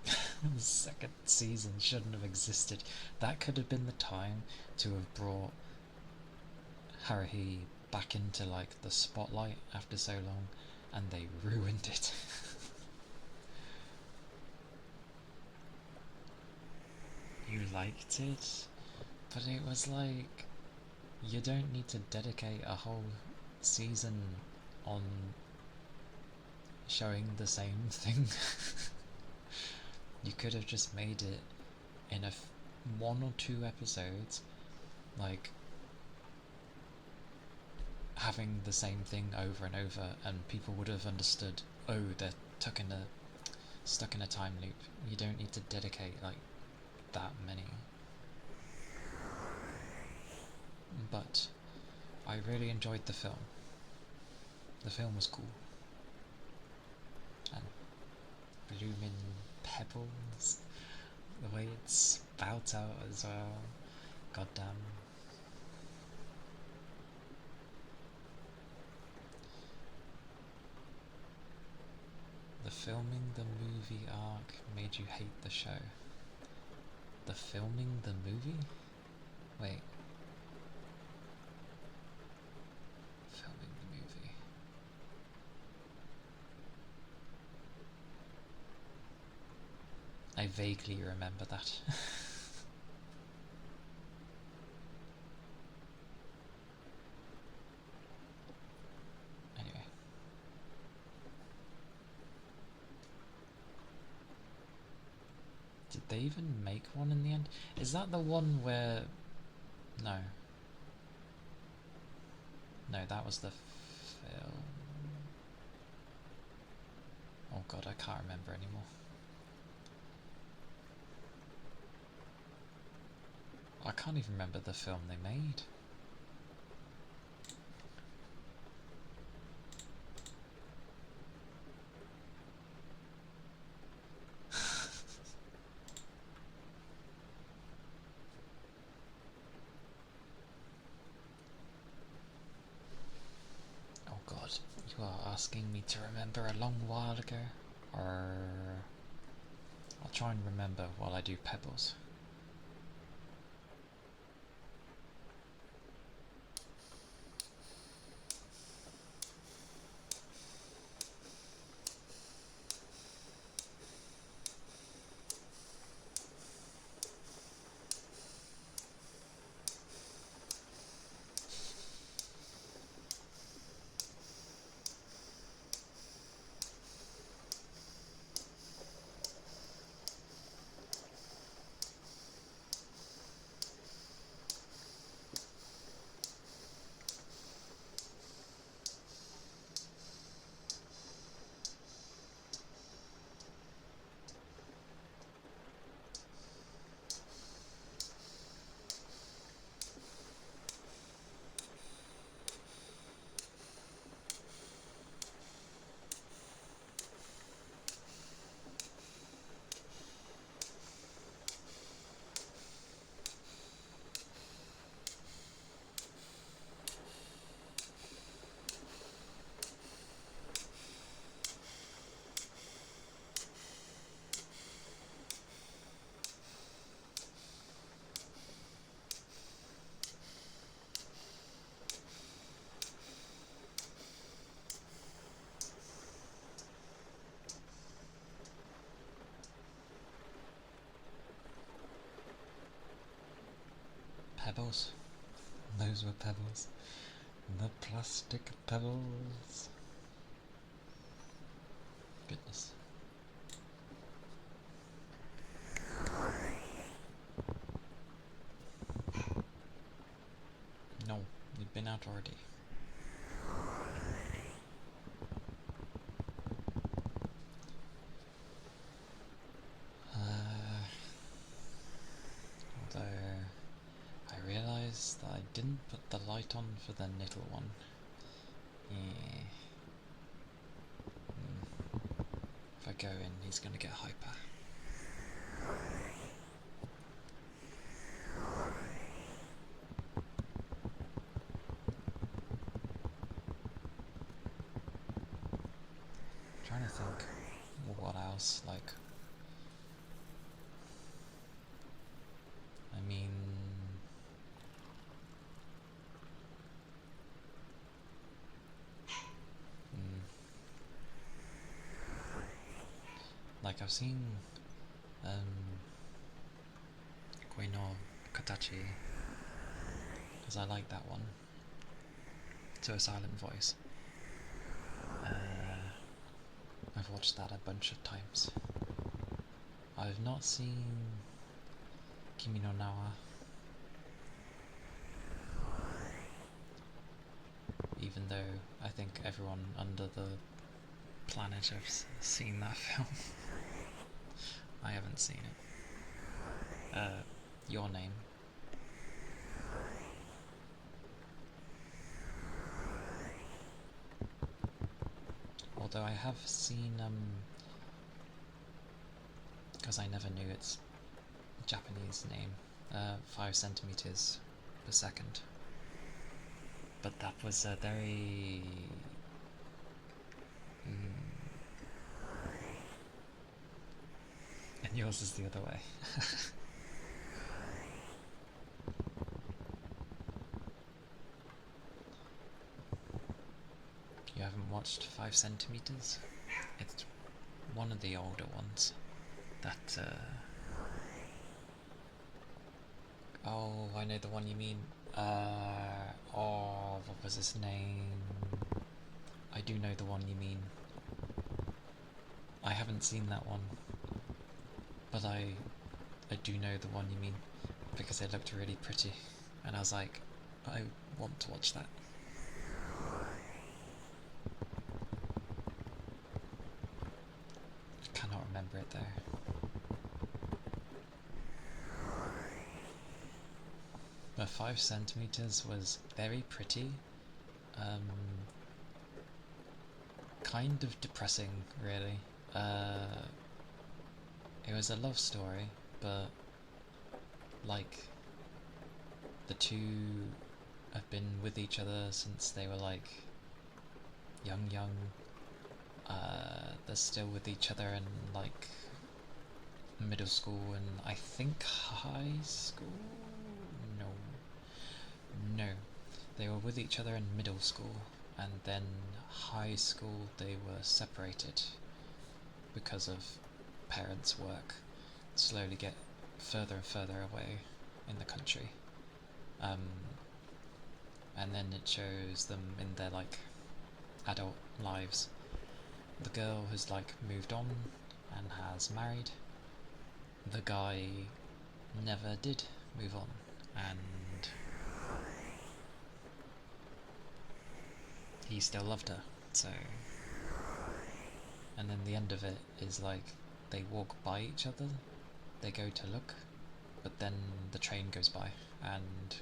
The second season shouldn't have existed. That could have been the time to have brought Haruhi back into like the spotlight after so long, and they ruined it. You liked it, but it was like, you don't need to dedicate a whole season on showing the same thing. You could have just made it in one or two episodes, like having the same thing over and over, and people would have understood. Oh, they're stuck in a time loop. You don't need to dedicate like that many. But I really enjoyed the film. The film was cool. And blooming pebbles, the way it spouts out as well. Goddamn. The filming the movie arc made you hate the show. The filming the movie? Wait. Filming the movie. I vaguely remember that. Anyway. Did they even make one in the end? Is that the one where... No. No, that was the film. Oh god, I can't remember anymore. I can't even remember the film they made. Oh god, you are asking me to remember a long while ago? Or... I'll try and remember while I do Pebbles. Pebbles. Those were pebbles. The plastic pebbles. Goodness. No, you've been out already. Although I realised that I didn't put the light on for the little one. Yeah. If I go in, he's gonna get hyper. Trying to think what else, like... I mean... Like I've seen Koi no Katachi, because I like that one. To a silent voice. I've watched that a bunch of times. I've not seen Kimi no Nawa, even though I think everyone under the planet has seen that film. I haven't seen it. Your Name. Although I have seen, because I never knew its Japanese name, 5 centimeters per second. But that was a very... And yours is the other way. You haven't watched 5 centimeters? It's one of the older ones. That, oh, I know the one you mean. Oh, what was his name? I do know the one you mean. I haven't seen that one. But I do know the one you mean. Because it looked really pretty. And I was like, I want to watch that. I cannot remember it though. But 5 centimeters was very pretty. Kind of depressing, really. It was a love story, but like the two have been with each other since they were like young. They're still with each other in like middle school and I think high school? No. They were with each other in middle school and then high school they were separated because of parents' work, slowly get further and further away in the country. And then it shows them in their like adult lives. The girl has like moved on and has married. The guy never did move on and he still loved her, so... And then the end of it is like they walk by each other, they go to look, but then the train goes by and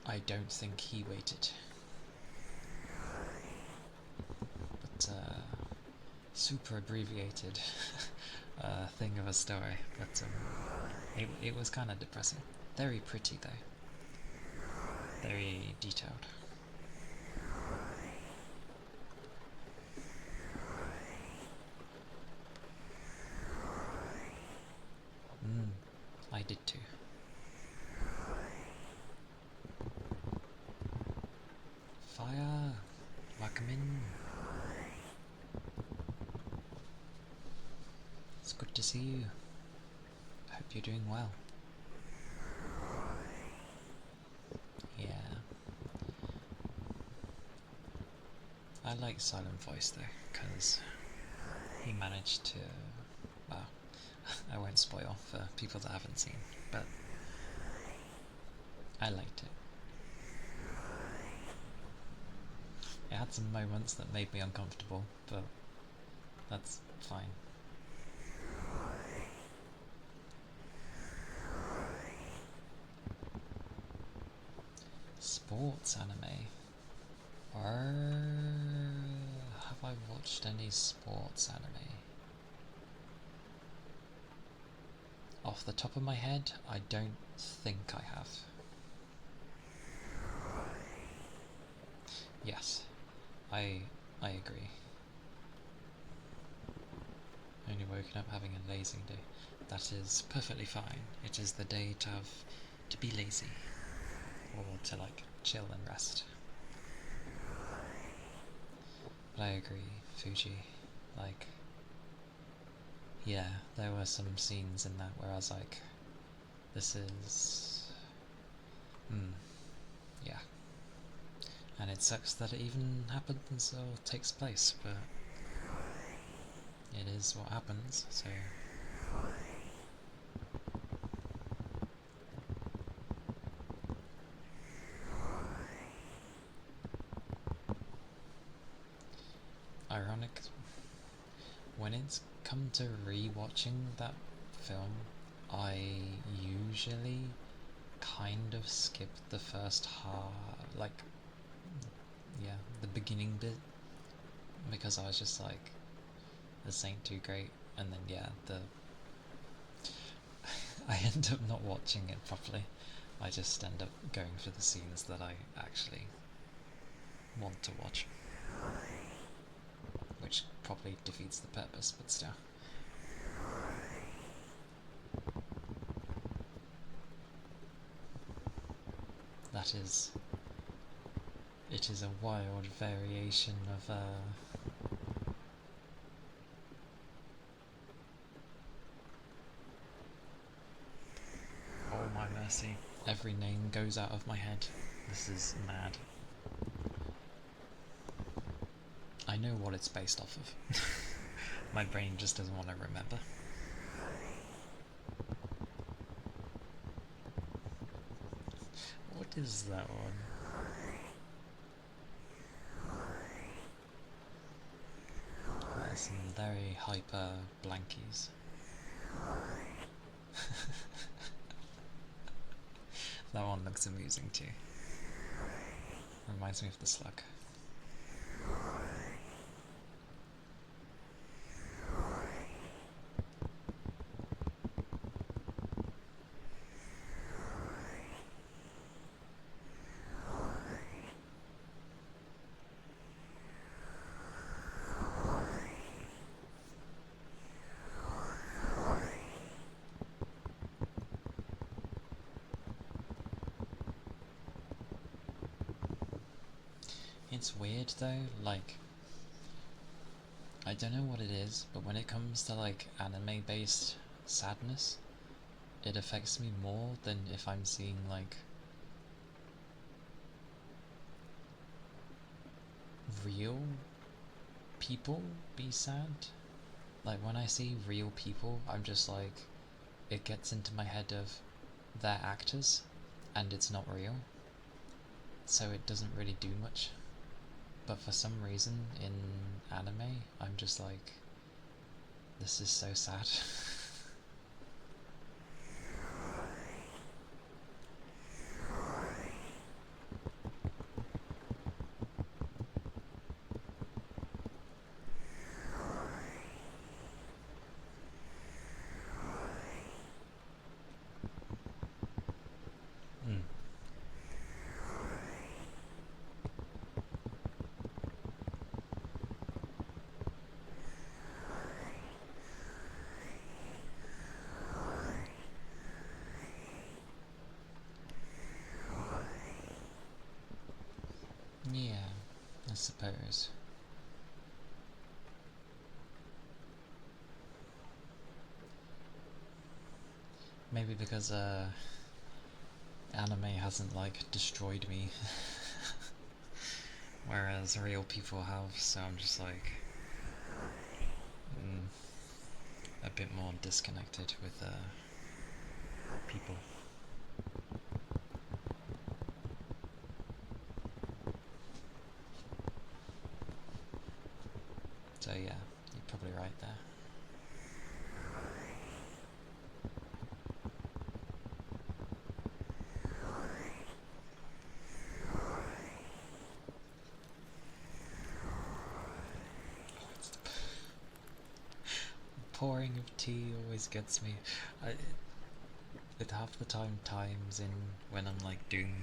I don't think he waited. But super abbreviated thing of a story, but it was kind of depressing. Very pretty though. Very detailed. I did too. Fire! Welcome in. It's good to see you. I hope you're doing well. Yeah. I like Silent Voice though, because he managed to... well, I won't spoil for people that haven't seen, but I liked it. It had some moments that made me uncomfortable, but that's fine. Sports anime? Have I watched any sports anime? Off the top of my head, I don't think I have. Yes, I agree. Only woken up having a lazy day. That is perfectly fine. It is the day to be lazy. Or to like chill and rest. But I agree, Fuji. Like, yeah, there were some scenes in that where I was like, this is... yeah. And it sucks that it even happens or takes place, but it is what happens, so... Ironic, when it's come to re-watching that film, I usually kind of skip the first half, like, yeah, the beginning bit, because I was just like, this ain't too great, and then yeah, I end up not watching it properly. I just end up going for the scenes that I actually want to watch, which probably defeats the purpose, but still. It is a wild variation of oh my mercy. Every name goes out of my head. This is mad. I know what it's based off of. My brain just doesn't want to remember. What is that one? There's some very hyper blankies. That one looks amusing too. Reminds me of the slug. It's weird though, like, I don't know what it is, but when it comes to like anime based sadness, it affects me more than if I'm seeing like real people be sad. Like when I see real people, I'm just like, it gets into my head of they're actors and it's not real, so it doesn't really do much. But for some reason in anime, I'm just like, this is so sad. Mm. Yeah, I suppose. Maybe because anime hasn't like destroyed me, whereas real people have, so I'm just like a bit more disconnected with people. So yeah, you're probably right there. Pouring of tea always gets me. It half the times in when I'm like doing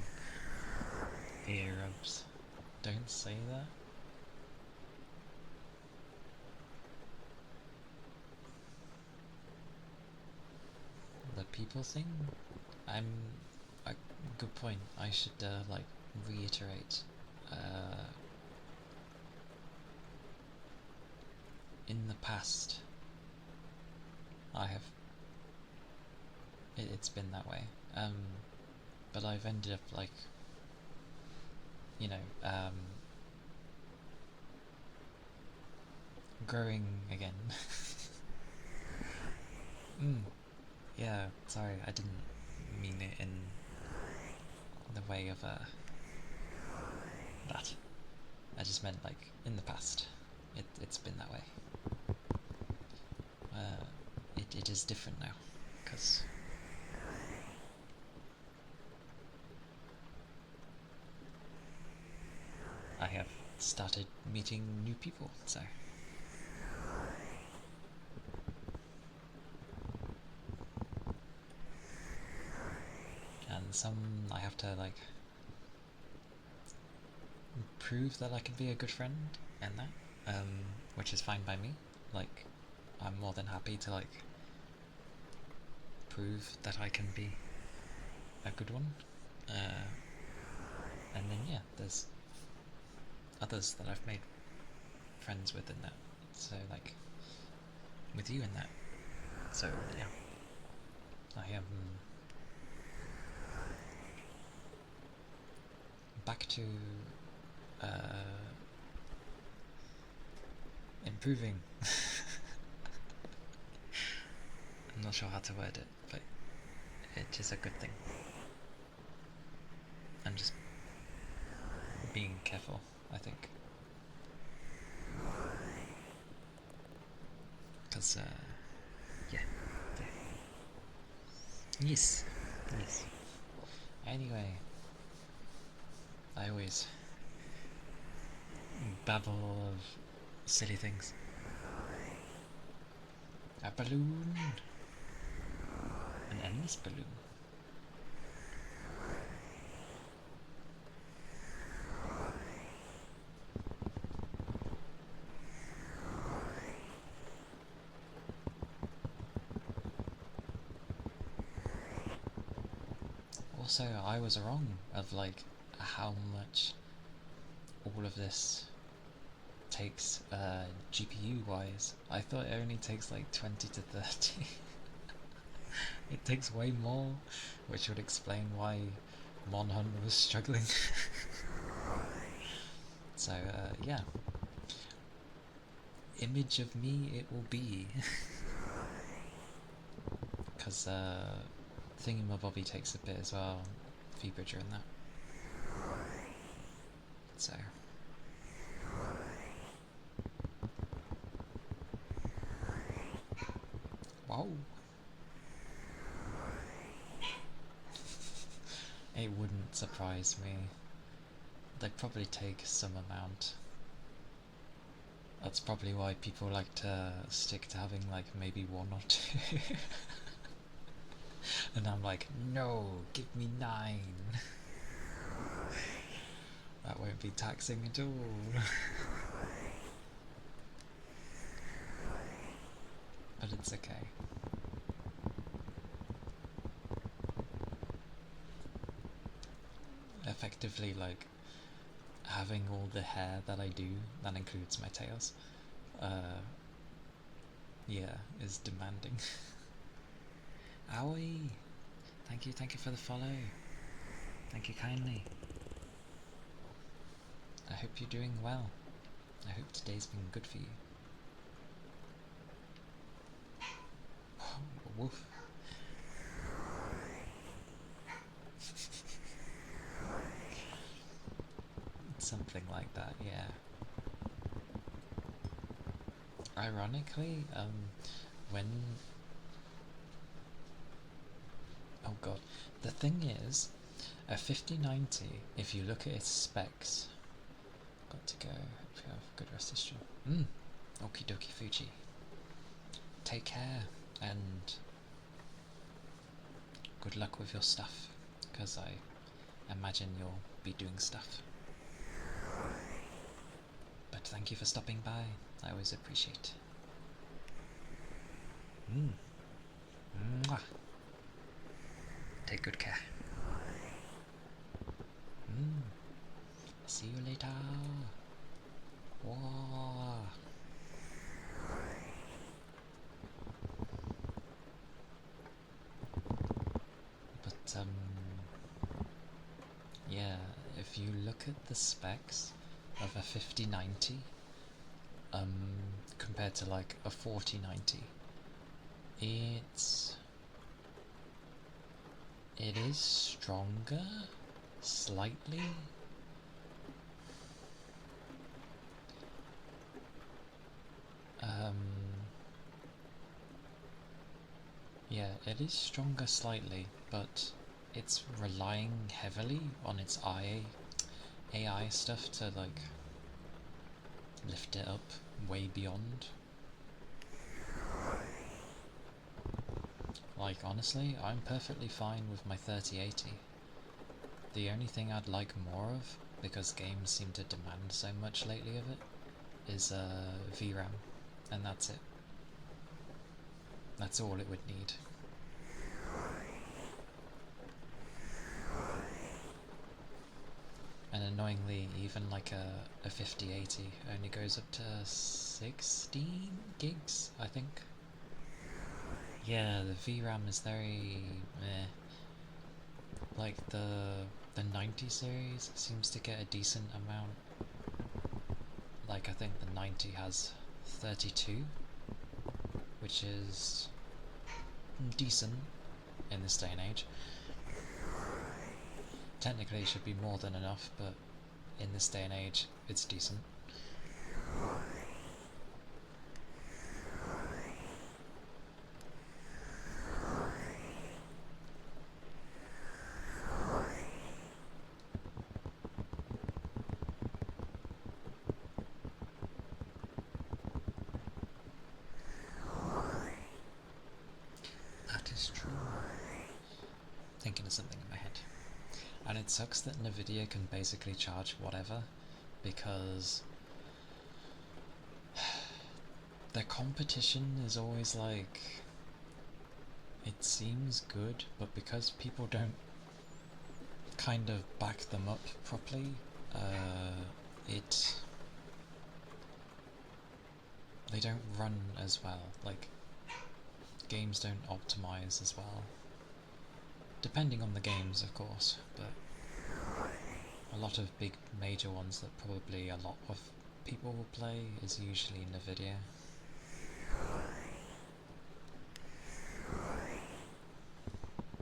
ear rubs. Don't say that. The people thing? I'm a good point. I should like reiterate. In the past, I have it's been that way. But I've ended up like you know, growing again. Yeah, sorry, I didn't mean it in the way of that. I just meant like in the past. It's been that way. It is different now, because I have started meeting new people, so. And some I have to like prove that I can be a good friend and that, which is fine by me. Like, I'm more than happy to like prove that I can be a good one. And then yeah, there's others that I've made friends with in that. So like with you in that. So yeah, I am back to improving. I'm not sure how to word it, but it is a good thing. I'm just being careful, I think. Because, yeah. Yes. Yes. Anyway, I always babble of silly things. A balloon! An endless balloon. Also, I was wrong of like how much all of this takes GPU wise. I thought it only takes like 20 to 30. It takes way more, which would explain why Monhun was struggling. So yeah, image of me it will be. Because Thingamabobby takes a bit as well, V-Bridger and that. So wow. It wouldn't surprise me. They'd probably take some amount. That's probably why people like to stick to having like maybe one or two. And I'm like, no, give me 9. That won't be taxing at all. But it's okay. Effectively, like, having all the hair that I do, that includes my tails, yeah, is demanding. Owie! Thank you for the follow. Thank you kindly. I hope you're doing well. I hope today's been good for you. Woof. Something like that, yeah. Ironically, when... Oh god. The thing is, a 5090, if you look at its specs... Got to go. Hope you have a good rest of the stream. Okie dokie Fuji. Take care, and good luck with your stuff, because I imagine you'll be doing stuff. But thank you for stopping by. I always appreciate. Mwah. Take good care. See you later. Whoa. But yeah, if if you look at the specs of a 5090 compared to like a 4090, it is stronger slightly. Yeah, it is stronger slightly, but it's relying heavily on its AI stuff to like lift it up way beyond. Like honestly, I'm perfectly fine with my 3080. The only thing I'd like more of, because games seem to demand so much lately of it, is VRAM, and that's it. That's all it would need. And annoyingly, even like a 5080 only goes up to 16 gigs, I think. Yeah, the VRAM is very meh. Like the 90 series seems to get a decent amount. Like I think the 90 has 32, which is decent in this day and age. Technically it should be more than enough, but in this day and age it's decent. That is true. Thinking of something in my head. And it sucks that Nvidia can basically charge whatever, because their competition is always like, it seems good, but because people don't kind of back them up properly, they don't run as well. Like, games don't optimize as well. Depending on the games, of course, but a lot of big major ones that probably a lot of people will play is usually Nvidia.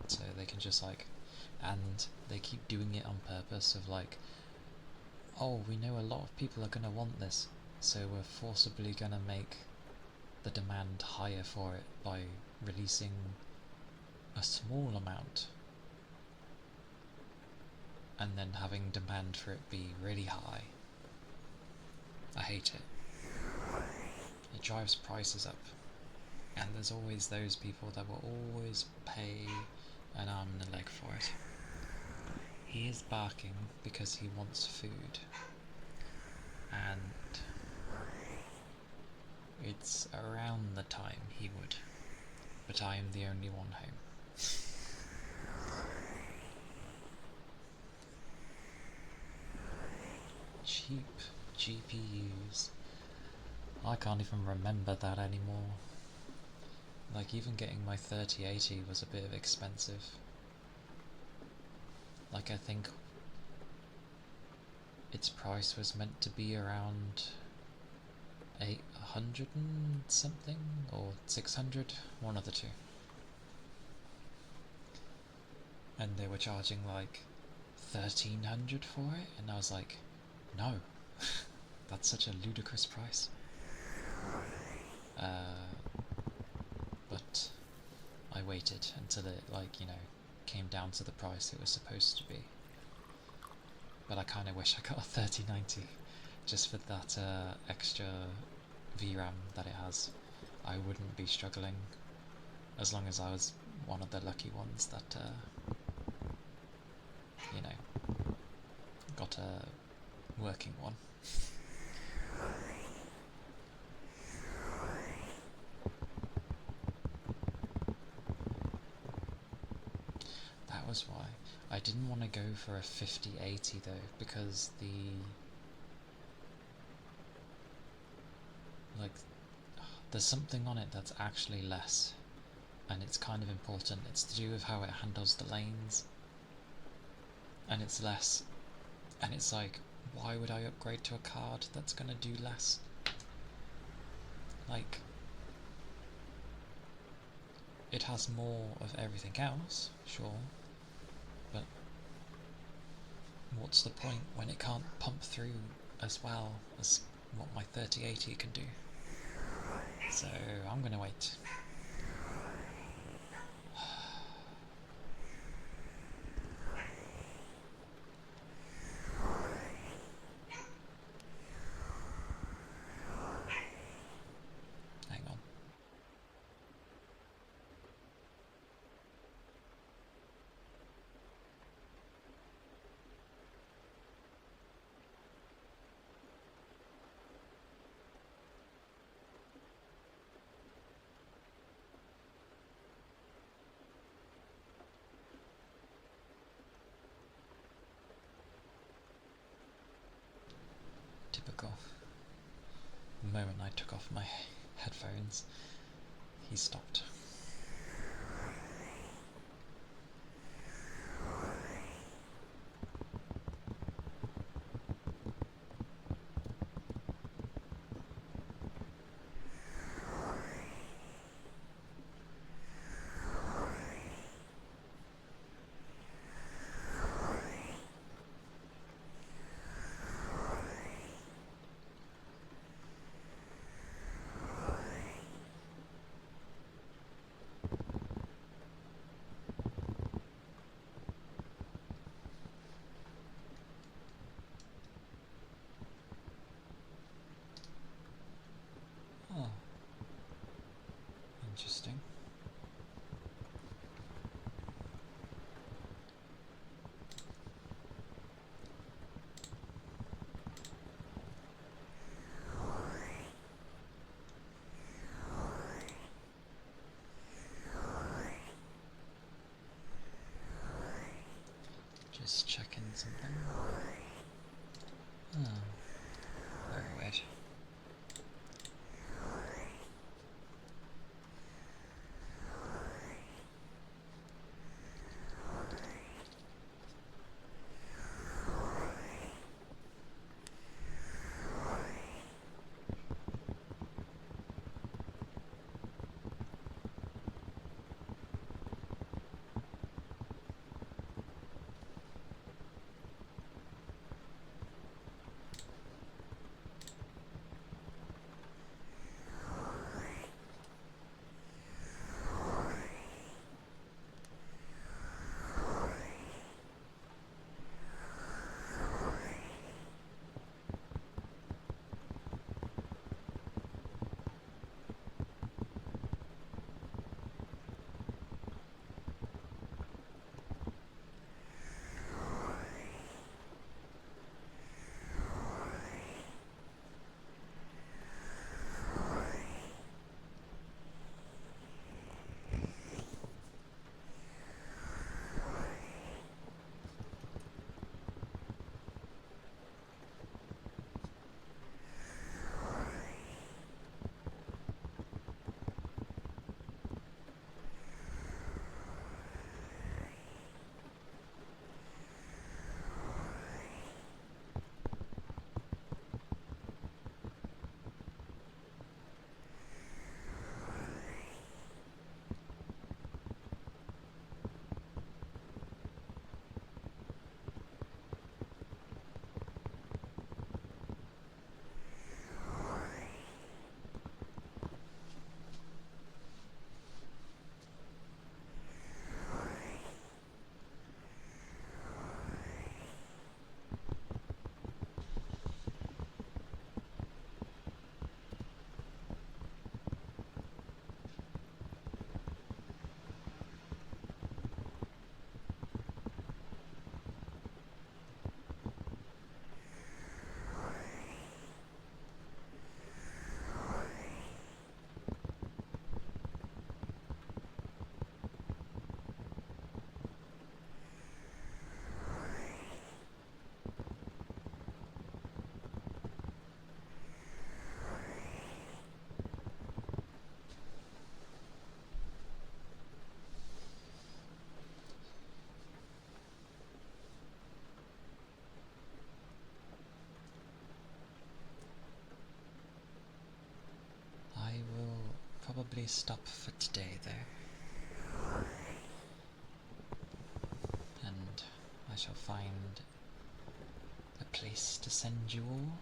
So they can just like, and they keep doing it on purpose of like, oh, we know a lot of people are going to want this, so we're forcibly going to make the demand higher for it by releasing a small amount and then having demand for it be really high. I hate it. It drives prices up, and there's always those people that will always pay an arm and a leg for it. He is barking because he wants food, and it's around the time he would, but I am the only one home. Cheap GPUs. I can't even remember that anymore. Like, even getting my 3080 was a bit expensive. Like, I think its price was meant to be around 800 and something, or 600, one of the two. And they were charging like 1300 for it, and I was like, no, that's such a ludicrous price. But I waited until it, like, you know, came down to the price it was supposed to be. But I kind of wish I got a 3090 just for that extra VRAM that it has. I wouldn't be struggling as long as I was one of the lucky ones that, you know, got a working one. That was why. I didn't want to go for a 5080 though, because there's something on it that's actually less, and it's kind of important. It's to do with how it handles the lanes, and it's less. And it's like, why would I upgrade to a card that's gonna do less? Like, it has more of everything else, sure, but what's the point when it can't pump through as well as what my 3080 can do? So I'm gonna wait. Hang on. Typical. The moment I took off my headphones, he stopped. Oh, interesting. Just checking something. Oh, very weird. probably stop for today though. And I shall find a place to send you all.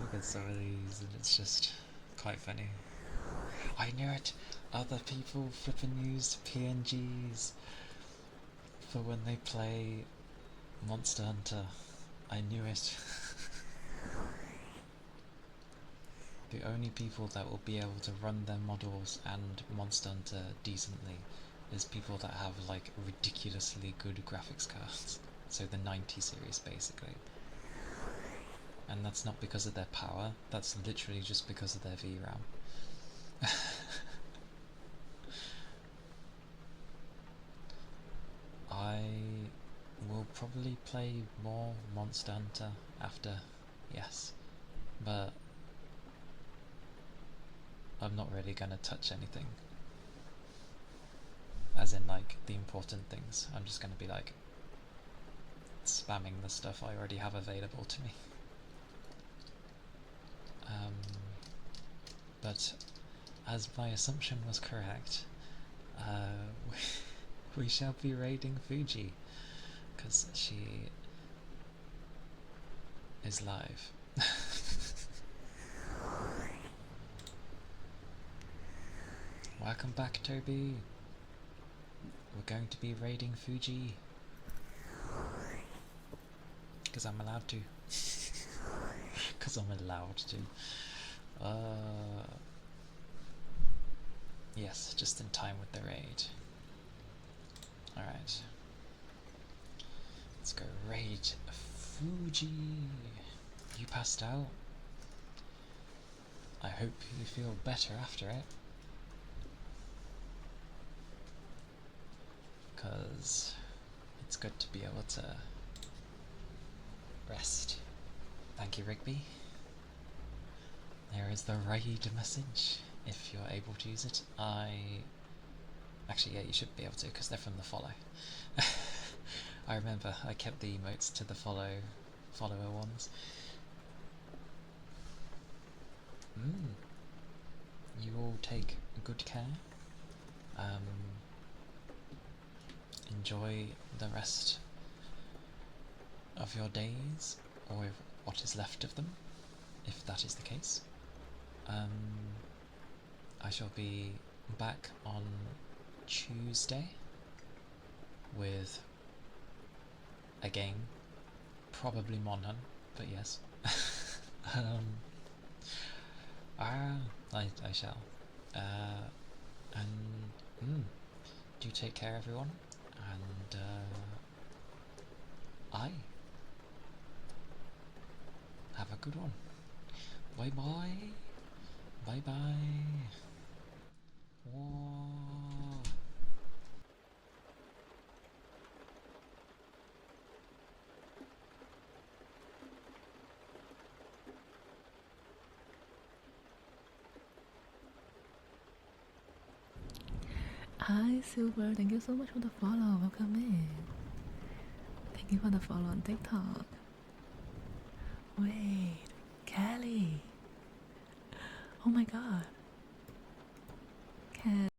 Look at some of these and it's just quite funny. I knew it! Other people flipping use PNGs for when they play Monster Hunter. I knew it. The only people that will be able to run their models and Monster Hunter decently is people that have like ridiculously good graphics cards. So the 90 series basically. And that's not because of their power, that's literally just because of their VRAM. I will probably play more Monster Hunter after, yes, but I'm not really gonna touch anything. As in like the important things. I'm just gonna be like spamming the stuff I already have available to me. But as my assumption was correct, we shall be raiding Fuji, because she is live. Welcome back, Toby. We're going to be raiding Fuji. Because I'm allowed to. Because I'm allowed to. Yes, just in time with the raid. Alright. Let's go raid Fuji. You passed out? I hope you feel better after it. Because it's good to be able to rest. Thank you, Rigby. There is the raid message, if you're able to use it. Actually, yeah, you should be able to, because they're from the follow. I remember I kept the emotes to the follower ones. You all take good care. Enjoy the rest of your days, or what is left of them, if that is the case. I shall be back on Tuesday with a game, probably Monhan, but yes. I shall. Do take care, everyone, and have a good one. Bye bye. Bye bye. Whoa. Hi Silver, thank you so much for the follow. Welcome in. Thank you for the follow on TikTok.